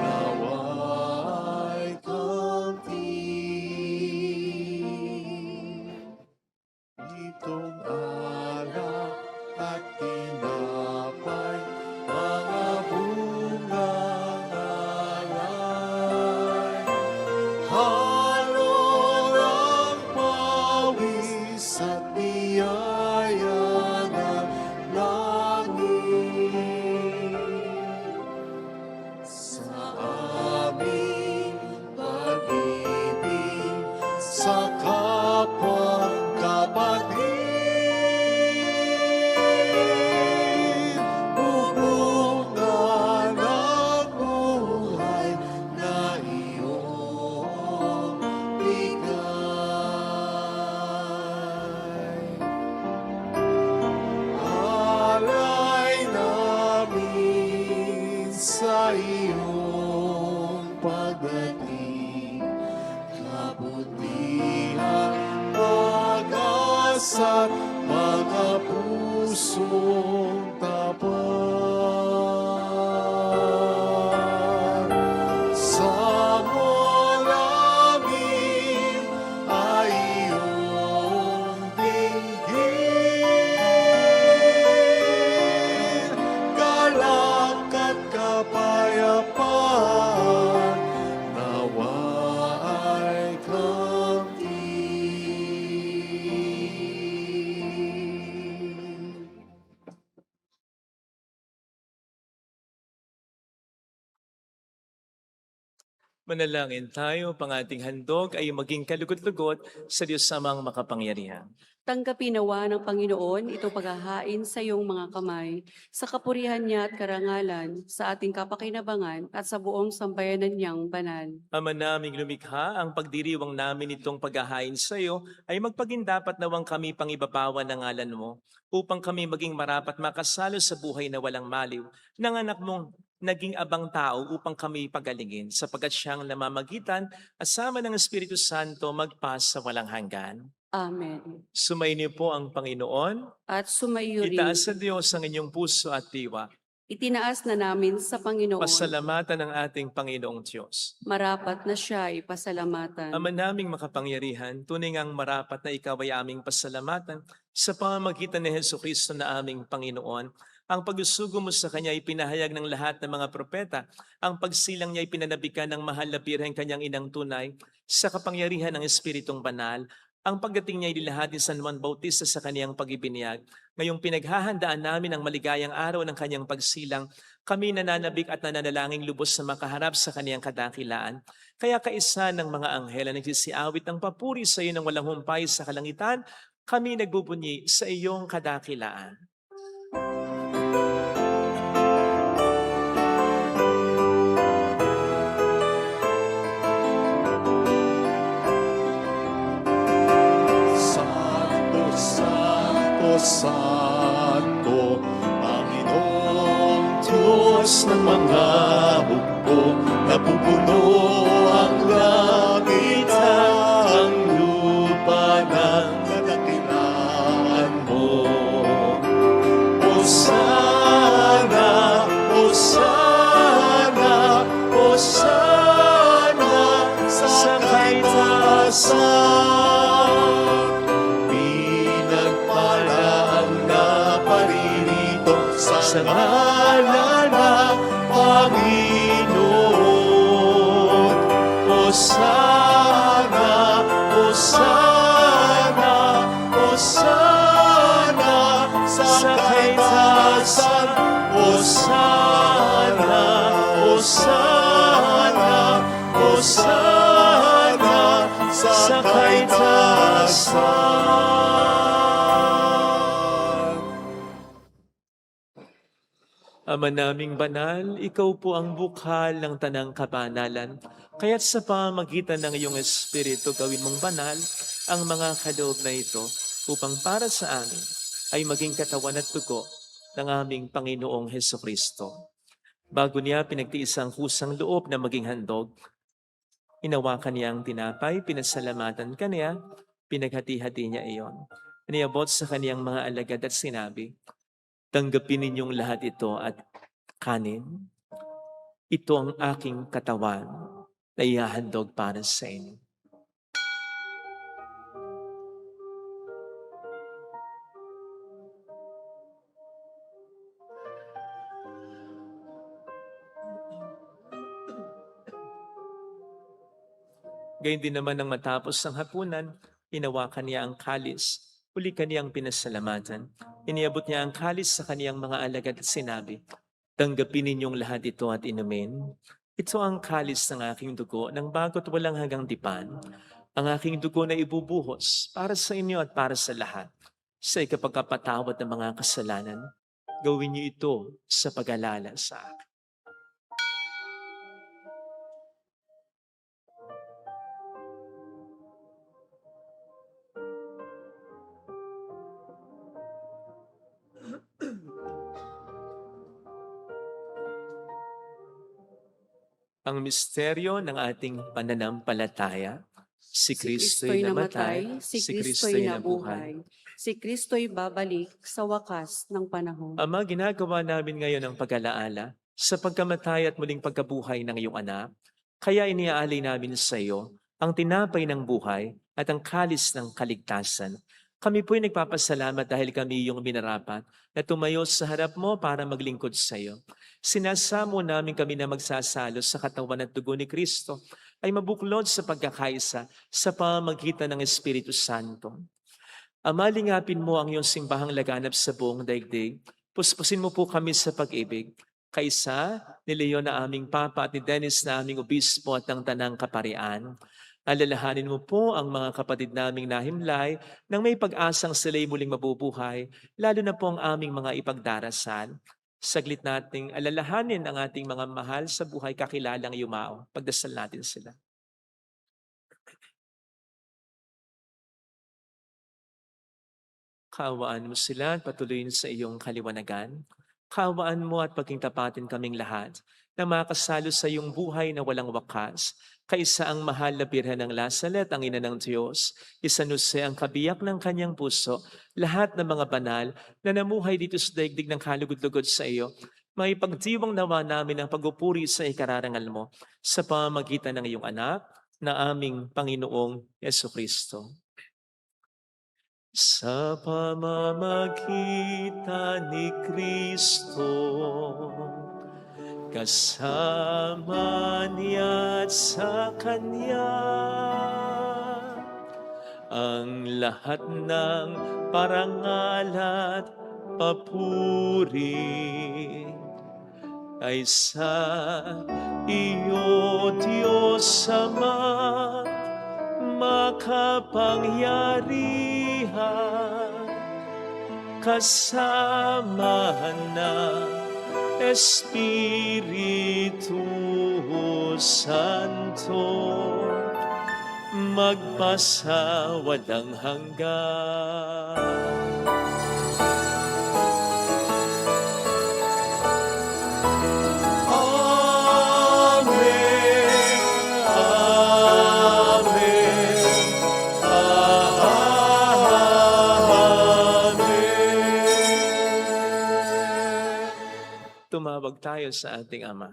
nawa'y kamtin. Itong alak at tinapay, mga bungang alay, halo ng pawis at biyaya ng langit. Sa aming pag-ibig sa kapwang kapatid, bubungan ang buhay na iyong bigay. Alay namin sa iyong pagdating, kabutihan, pag-asa't mga pusong tapat. Samo namin ay iyong dinggin, galak at kapayapaan, nawa'y kamtin.
Manalangin tayo, pang ating handog ay maging kalugot-lugot sa Diyos Amang makapangyarihan.
Tanggapin nawa ng Panginoon itong paghahain sa iyong mga kamay, sa kapurihan niya at karangalan, sa ating kapakinabangan at sa buong sambayanan niyang banal.
Ama naming lumikha, ang pagdiriwang namin itong paghahain sa iyo ay magpagindapat nawang kami pangibabawan ng ngalan mo, upang kami maging marapat makasalo sa buhay na walang maliw, ng anak mong naging abang tao upang kami pagalingin, sapagkat siyang namamagitan at sama ng Espiritu Santo magpas sa walang hanggan.
Amen.
Sumainyo po ang Panginoon.
At sumaiyo rin,
Itaas sa Diyos ang inyong puso at diwa.
itinaas na namin sa Panginoon,
Pasalamatan ng ating Panginoong Diyos.
marapat na siya ay pasalamatan.
Ama naming makapangyarihan, tunay ngang marapat na ikaw ay aming pasalamatan sa pamamagitan ni Jesucristo na aming Panginoon. Ang pagsusugo mo sa Kanya ay pinahayag ng lahat ng mga propeta. Ang pagsilang niya ay pinanabikan ng mahal na birheng Kanyang inang tunay sa kapangyarihan ng Espiritong Banal. Ang pagdating niya ay nilahad ni San Juan Bautista sa kaniyang pag-ibiniyag. Ngayong pinaghahandaan namin ang maligayang araw ng kanyang pagsilang, kami nananabik at nananalangin lubos na makaharap sa kaniyang kadakilaan. Kaya kaisa ng mga anghel na nagsisiawit ng papuri sa iyo ng walang humpay sa kalangitan, kami nagbubunyi sa iyong kadakilaan.
Santo, Santo, Santo, Panginoong Diyos ng mga hukbo, napupuno ang langit at ang lupa ng kadakilaan mo. Hosana, Hosana, Hosana sa kaitaasan. Pinagpala ang naparirito sa ngalan ng Panginoon. Hosana, Hosana, Hosana sa kaitaasan. Hosana, Hosana, Hosana sa kaitaasan.
Ama naming banal, ikaw po ang bukhal ng tanang kabanalan. Kaya't sa pamamagitan ng iyong Espiritu, gawin mong banal ang mga kaloob na ito upang para sa amin ay maging katawan at dugo ng aming Panginoong Hesukristo. Bago niya pinagtiis ang kusang loob na maging handog, inawakan niya ang tinapay, pinasalamatan kaniya, pinaghati-hati niya iyon. Iniabot sa kaniyang mga alagad at sinabi, tanggapin ninyong lahat ito at kanin. Ito ang aking katawan na ihahandog para sa inyo. Gayun din naman nang matapos ang hapunan, inawakan niya ang kalis. Uli kaniyang pinasalamatan. Iniabot niya ang kalis sa kaniyang mga alagad at sinabi, tanggapin ninyong lahat ito at inumin. Ito ang kalis ng aking dugo ng bago't walang hanggang tipan. Ang aking dugo na ibubuhos para sa inyo at para sa lahat. Sa ikapagkapatawad ng mga kasalanan, gawin niyo ito sa pag-alala sa akin. Ang misteryo ng ating pananampalataya, si Kristo'y namatay,
si
si
Kristo'y
Kristo'y nabuhay.
nabuhay, si Kristo'y babalik sa wakas ng panahon.
Ama, ginagawa namin ngayon ang pag-alaala sa pagkamatay at muling pagkabuhay ng iyong anak. Kaya iniaalay namin sa iyo ang tinapay ng buhay at ang kalis ng kaligtasan. Kami po'y nagpapasalamat dahil kami iyong minarapat na tumayo sa harap mo para maglingkod sa iyo. Sinasamo namin kami na magsasalo sa katawan at dugo ni Kristo ay mabuklod sa pagkakaisa sa pamamagitan ng Espiritu Santo. Ama, lingapin mo ang iyong simbahang laganap sa buong daigdig. Puspusin mo po kami sa pag-ibig. Kaisa ni Leon na aming Papa at ni Dennis na aming Obispo at ng Tanang Kaparian. Alalahanin mo po ang mga kapatid naming nahimlay nang may pag-asang sila'y muling mabubuhay, lalo na po ang aming mga ipagdarasal. Saglit nating alalahanin ang ating mga mahal sa buhay kakilalang yumao. Pagdasal natin sila. Kaawaan mo sila at patuloyin sa iyong kaliwanagan. Kaawaan mo at pagkingtapatin kaming lahat na makasalo sa iyong buhay na walang wakas. Kaisa ang mahal na Birhen ng Lasalet, ang ina ng Diyos, San Jose ang kabiyak ng kanyang puso, lahat ng mga banal na namuhay dito sa daigdig ng kalugod-lugod sa iyo, may pagdiwang nawa namin ang pagupuri sa ikararangal mo sa pamamagitan ng iyong anak na aming Panginoong Yesukristo. Sa pamamagitan ni Kristo, kasama niya at sa Kanya, ang lahat ng parangal at papuri ay sa iyo, Diyos Ama, makapangyarihan, kasamahan ng Espiritu Santo, magpasa walang hanggan. Tumawag tayo sa ating Ama.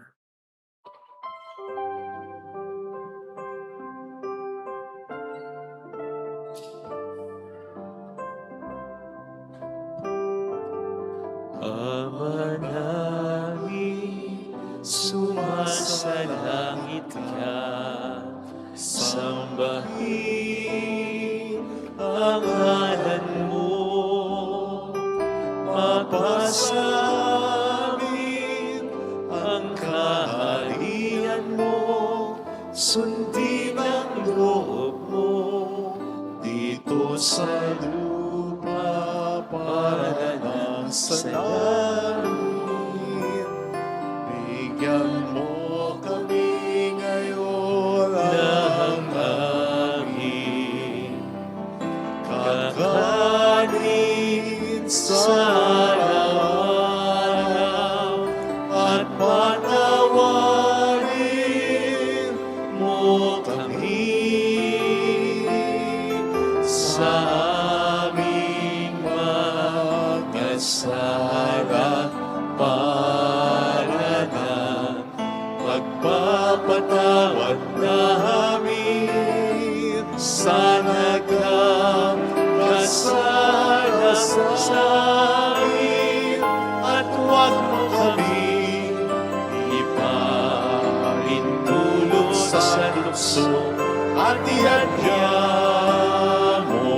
Ama namin, sumasalangit ka, sambahin ang ngalan mo, mapasa ang kaharian mo, sundin ang loob mo dito sa lupa para ng sa langit. Bigyan mo kami ngayon ng aming kakanin sa araw-araw, at patawarin mo kami sa aming mga sala para ng pagpapatawad namin sa nagkakasala sa amin, at huwag mo kami ipaintulot sa lukso, at ihadya mo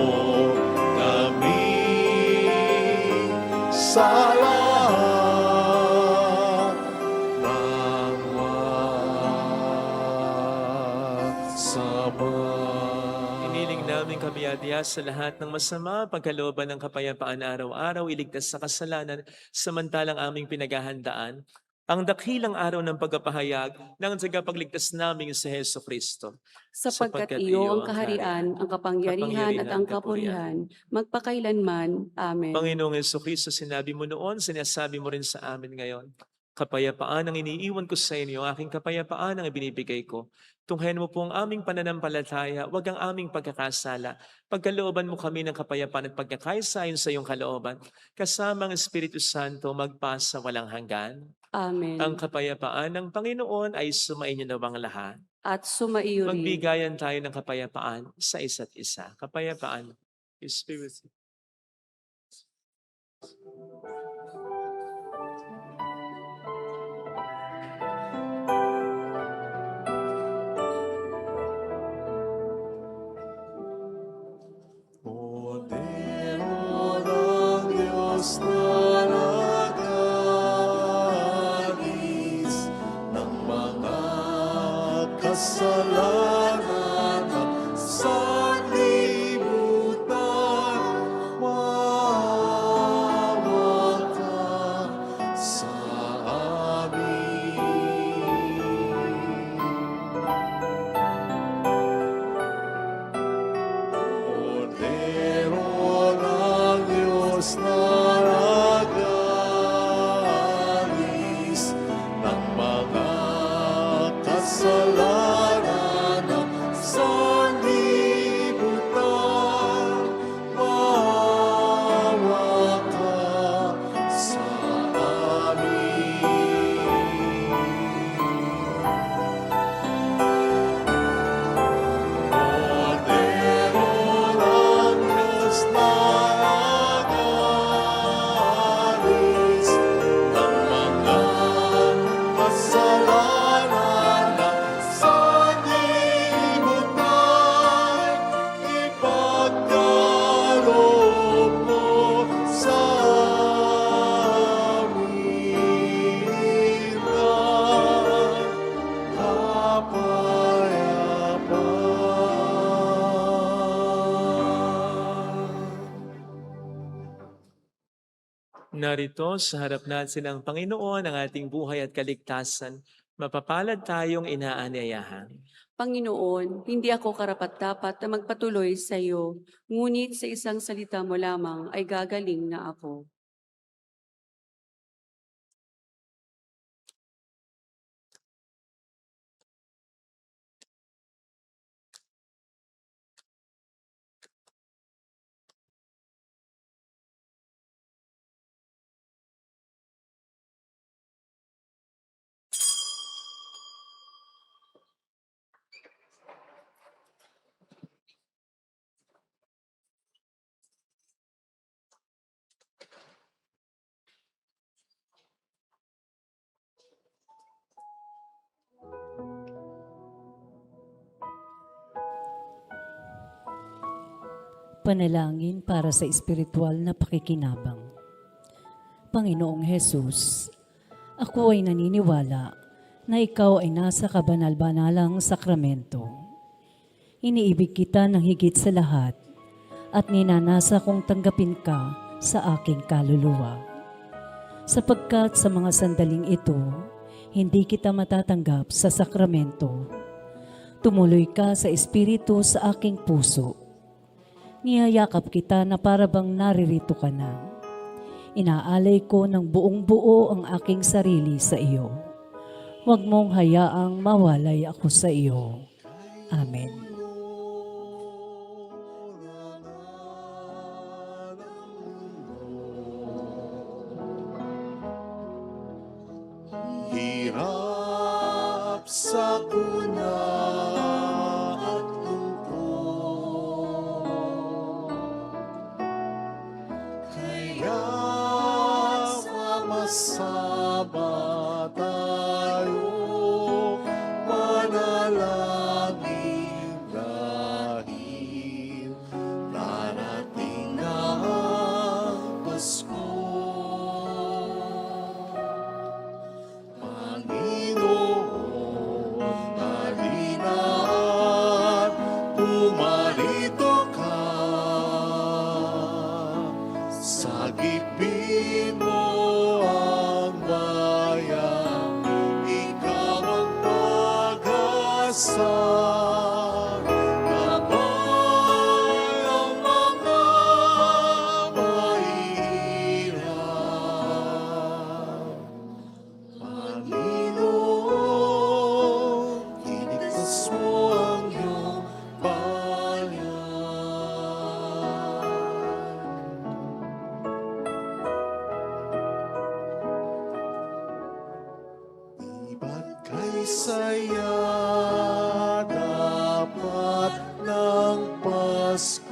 kami sa lahat ng masama. Iniling namin kabiyadiya sa lahat ng masama, pagkalooban ng kapayapaan araw-araw, iligtas sa kasalanan, samantalang aming pinaghahandaan ang dakilang araw ng pagpapahayag ng tagapagligtas namin sa Heso Kristo.
Sapagkat iyo ang kaharian, ang kapangyarihan at ang kapurihan, magpakailanman. Amen.
Panginoong Jesucristo, sinabi mo noon, sinasabi mo rin sa amin ngayon, kapayapaan ang iniiwan ko sa inyo, aking kapayapaan ang ibinibigay ko. Tunghayan mo po ang aming pananampalataya, wag ang aming pagkakasala. Pagkalooban mo kami ng kapayapaan at pagkakaisayon sa iyong kalooban, kasama ang Espiritu Santo magpasa walang hanggan.
Amen.
Ang kapayapaan ng Panginoon ay sumainyo nawang lahat.
At sumaiyo rin.
Magbigayan tayo ng kapayapaan sa isa't isa. Kapayapaan, Spirit.
Poder ng Diyos na nag-alis ng mga kasalanan ng sanlibutan, mawag ka sa amin. Cordero ng Diyos na
Narito sa harap natin ang Panginoon, ang ating buhay at kaligtasan. Mapapalad tayong inaanyayahan.
Panginoon, hindi ako karapat-dapat na magpatuloy sa iyo, ngunit sa isang salita mo lamang ay gagaling na ako.
Panalangin para sa espiritual na pakikinabang. Panginoong Hesus, ako ay naniniwala na ikaw ay nasa kabanal-banalang sakramento. Iniibig kita ng higit sa lahat at ninanasa kong tanggapin ka sa aking kaluluwa. Sapagkat sa mga sandaling ito, hindi kita matatanggap sa sakramento. Tumuloy ka sa espiritu sa aking puso. Niyayakap kita na para bang naririto ka na. Inaalay ko ng buong buo ang aking sarili sa iyo. Huwag mong hayaang mawalay ako sa iyo. Amen.
Hirap sa kuna at lungkot, kaya sama-sama tayo manalangin dahil darating na ang Pasko. Panginoon, halina at pumarito ka. Sagipin mo ang bayan, ikaw ang pag-asa. Gabay ang mga mahihirap. Panginoon, iligtas mo ang iyong bayan. Di ba't kay saya dapat ng Pasko?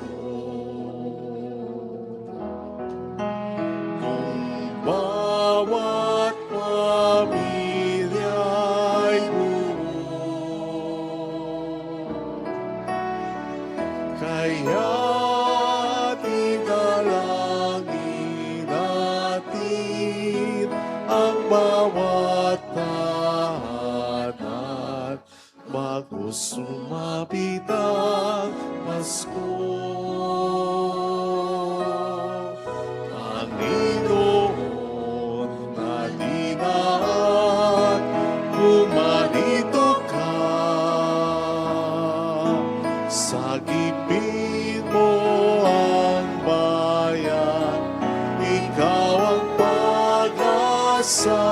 Kung bawat pamilya'y buo, kaya't idalangin natin ang bawat tahanan bago sumapit ang Pasko. Panginoon, halina at pumarito ka. Sagipin mo ang bayan, ikaw ang pag-asa.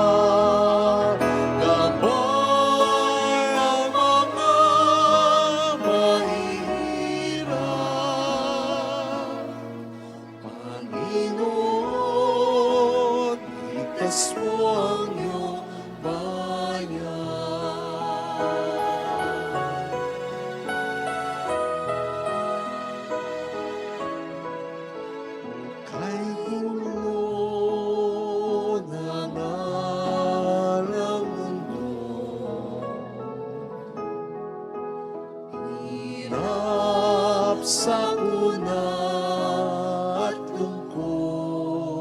Gabay ang mga mahihirap. Panginoon, iligtas mo ang iyong bayan. Kay gulo na ng mundo, hirap sa kuna at lungkot,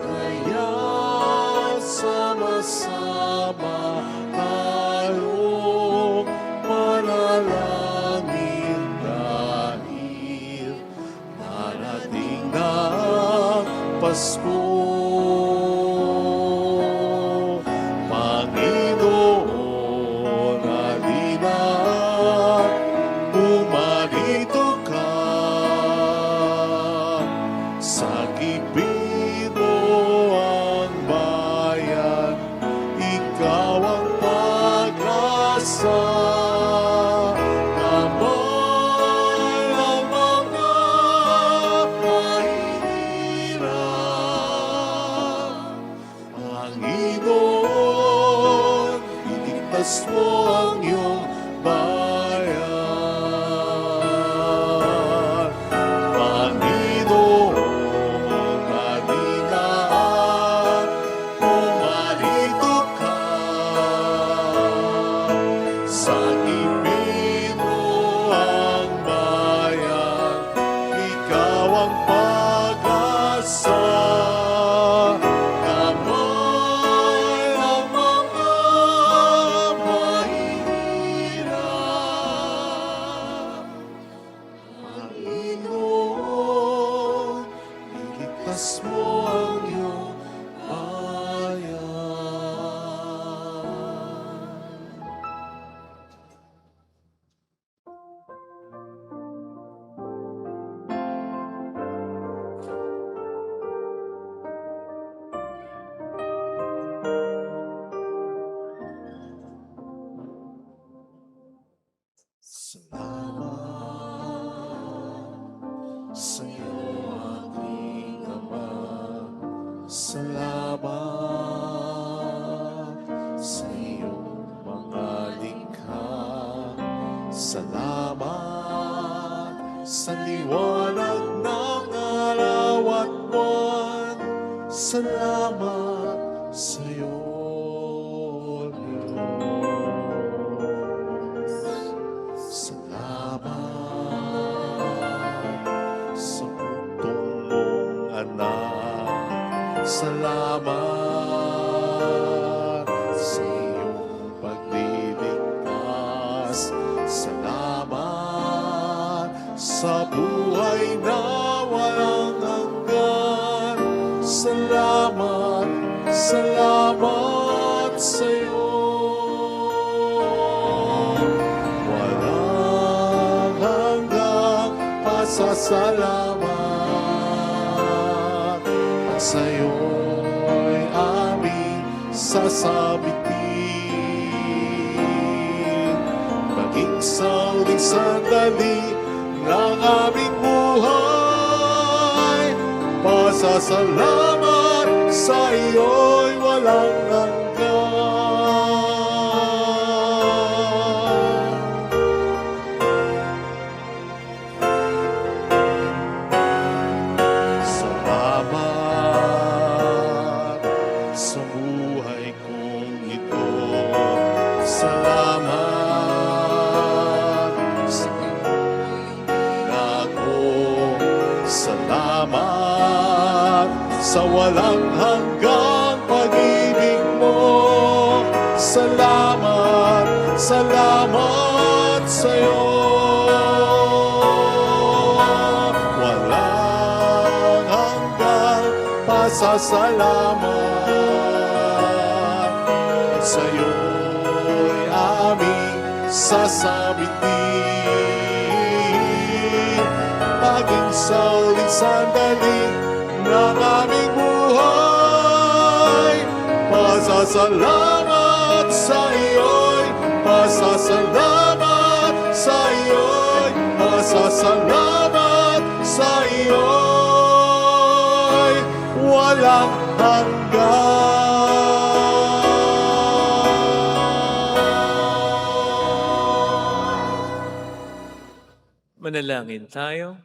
kaya sama-sama tayong manalangin dahil darating na ligtas mo, Panginoon, halina at pumarito ka. Sagipin mo ang bayan, ikaw ang pag-asa. Kamay ang mga mahihirap. Panginoon, iligtas mo ang iyong bayan. Panginoon, halina at pumarito ka. Sagipin mo ang bayan, ikaw ang pag-asa. Kamay ang mga mahihirap. Panginoon, iligtas mo ang iyong bayan. Salamat sa iyo, aking Ama. Salamat sa iyong mga likha. Salamat sa liwanag ng araw at buwan. Salamat sa iyo, Diyos. Salamat sa bugtong mong anak. Salamat sa iyong pagliligtas. Salamat sa buhay na walang hanggan. Salamat, salamat sa iyo. Walang hanggang pasasalamat. At sa'yo'y aming sasabitin. Maging sa uling sandali ng aming buhay, pasasalamat sa iyo'y walang hanggan. Salamat sa buhay kong ito. Salamat sa ako. Salamat sa walang hanggang pag-ibig mo. Salamat, salamat sa iyo. Walang hanggang pasasalamat. At sa iyo'y aming sasabitin. Maging sa uling sandali ng aming buhay, pasasalamat sa iyo'y, pasasalamat sa iyo'y, pasasalamat sa iyo'y walang hanggan.
Manalangin tayo.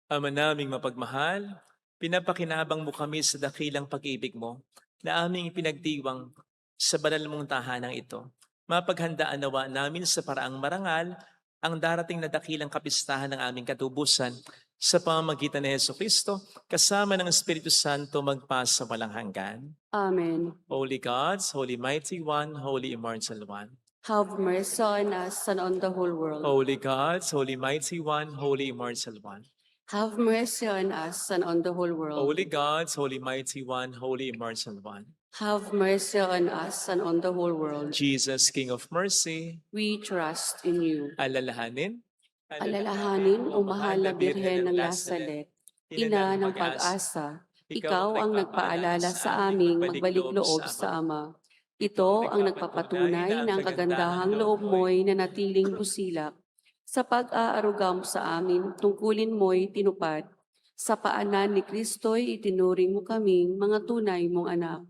Ama naming mapagmahal, pinapakinabang mo kami sa dakilang pag-ibig mo na aming pinagdiwang sa banal mong tahanang ito. Mapaghandaan nawa namin sa paraang marangal ang darating na dakilang kapistahan ng aming katubusan sa pamamagitan ni Jesucristo, kasama ng Espiritu Santo magpasa walang hanggan.
Amen.
Holy Gods, Holy Mighty One, Holy Immortal One.
Have mercy on us and on the whole world.
Holy Gods, Holy Mighty One, Holy Immortal One.
Have mercy on us and on the whole world.
Holy Gods, Holy Mighty One, Holy Immortal One.
Have mercy on us and on the whole world.
Jesus, King of Mercy,
We trust in you.
alalahanin,
Alalahanin, o mahal na Birhen ng Nazaret, Ina ng pag-asa, ikaw ang nagpaalala sa aming magbalik loob sa Ama. Ito ang nagpapatunay ng kagandahang loob mo'y nanatiling busilak. Sa pag-aaruga mo sa amin, tungkulin mo'y tinupad. Sa paanan ni Kristo'y itinuring mo kaming mga tunay mong anak.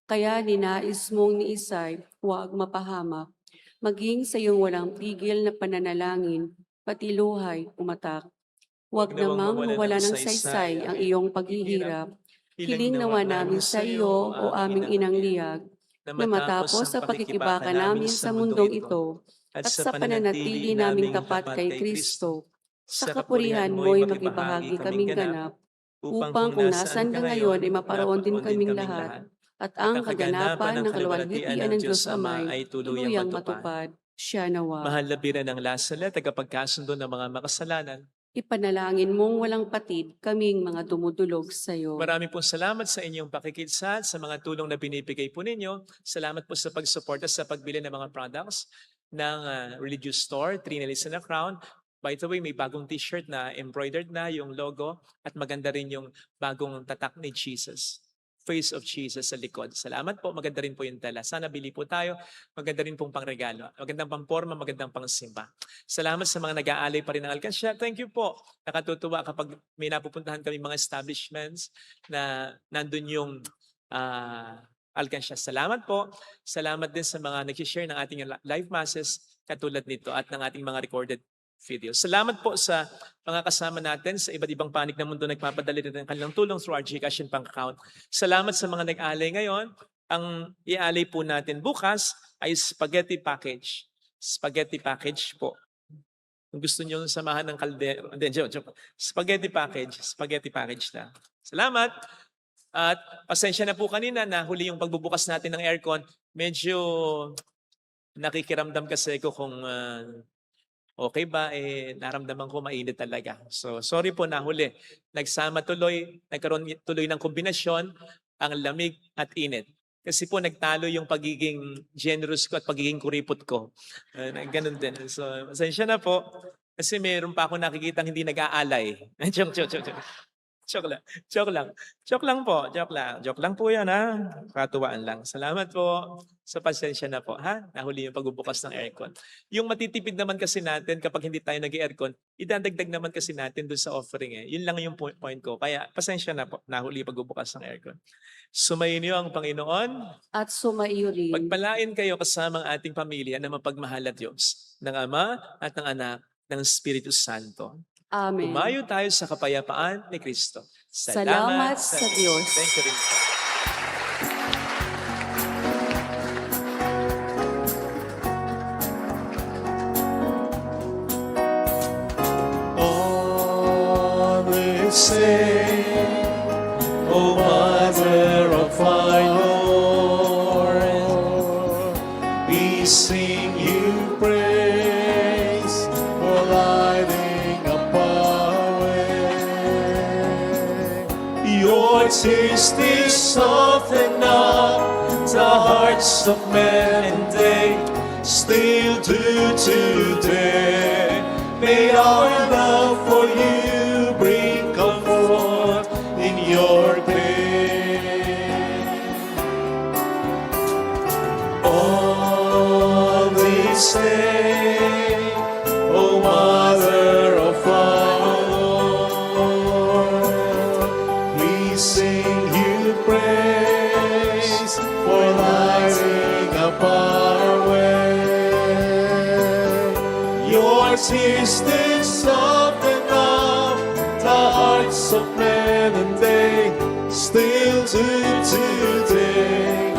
Kaya ninais mong ni Isay, huwag mapahamak. Maging sa iyong walang tigil na pananalangin, pati luhay umatak. Huwag namang mawala ng saysay ang iyong paghihirap. Hiling nawa namin sa iyo, o aming inang liyag, na matapos sa pakikibaka namin sa mundong ito, at sa pananatili naming tapat kay Kristo, sa kapurihan mo'y magibahagi kaming ganap, upang kung nasan ka ngayon ay maparoon din kaming lahat, at ang kaganapan ng kaluwalhatian ng Diyos Amay ay tuluyang matupad. Siya nawa.
mahal na Birhen ng Nazaret, tagapagkasundo ng mga makasalanan.
Ipanalangin mong walang patid kaming mga dumudulog sa iyo.
Maraming pong salamat sa inyong pakikilsat, sa mga tulong na binibigay po ninyo. Salamat po sa pagsuporta sa pagbili ng mga products ng religious store, Trinalis and a Crown. By the way, may bagong t-shirt na embroidered na yung logo at maganda rin yung bagong tatak ni Jesus. Face of Jesus sa likod. Salamat po. Maganda rin po yung tela. Sana bili po tayo. Maganda rin pong pangregalo. Magandang pamporma, magandang pangsimba. Salamat sa mga nag-aalay pa rin ng alkansya. Thank you po. Nakatutuwa kapag may napupuntahan kami mga establishments na nandun yung alkansya. Salamat po. Salamat din sa mga nag-share ng ating live masses katulad nito at ng ating mga recorded videos. Salamat po sa mga kasama natin sa iba't ibang panig ng mundo nagpapadali rin ng kanilang tulong through our GCash and bank account. Salamat sa mga nag-alay ngayon. Ang i-alay po natin bukas ay spaghetti package. Spaghetti package po. Kung gusto nyo samahan ng kaldero. Spaghetti package na. Salamat. At pasensya na po kanina na huli yung pagbubukas natin ng aircon. Medyo nakikiramdam kasi ko kung okay ba, naramdaman ko mainit talaga. So, sorry po nahuli. Nagkakaroon tuloy ng kombinasyon ang lamig at init. Kasi po nagtalo yung pagiging generous ko at pagiging kuripot ko. Ganun din. So, pasensya na po. Kasi meron pa ako nakikita hindi nag-aalay. Joke lang po. Joke lang po yan, ha? Katuwaan lang. Salamat po sa pasensya na po, ha? Nahuli yung pagbubukas ng aircon. Yung matitipid naman kasi natin kapag hindi tayo nag-aircon, idadagdag naman kasi natin doon sa offering. Yun lang yung point ko. Kaya pasensya na po. Nahuli yung pagbubukas ng aircon. Sumayin niyo ang Panginoon.
At sumaiyo rin.
Pagpalain kayo kasama ang ating pamilya na mapagmahal at Diyos, ng Ama at ng Anak, ng Espiritu Santo.
Amen.
Umayo tayo sa kapayapaan ni Kristo.
Salamat sa Diyos.
Thank you rin.
Always say, O Mother of our Lord, we sing you praise for lighting up our way. Your tears they soften up the hearts of men, and they still do today. May our love for you bring comfort in your pain. Always say, O Mother of our Lord, we sing you praise for lighting up our way. Your tears did soften up the hearts of men, and they still do today.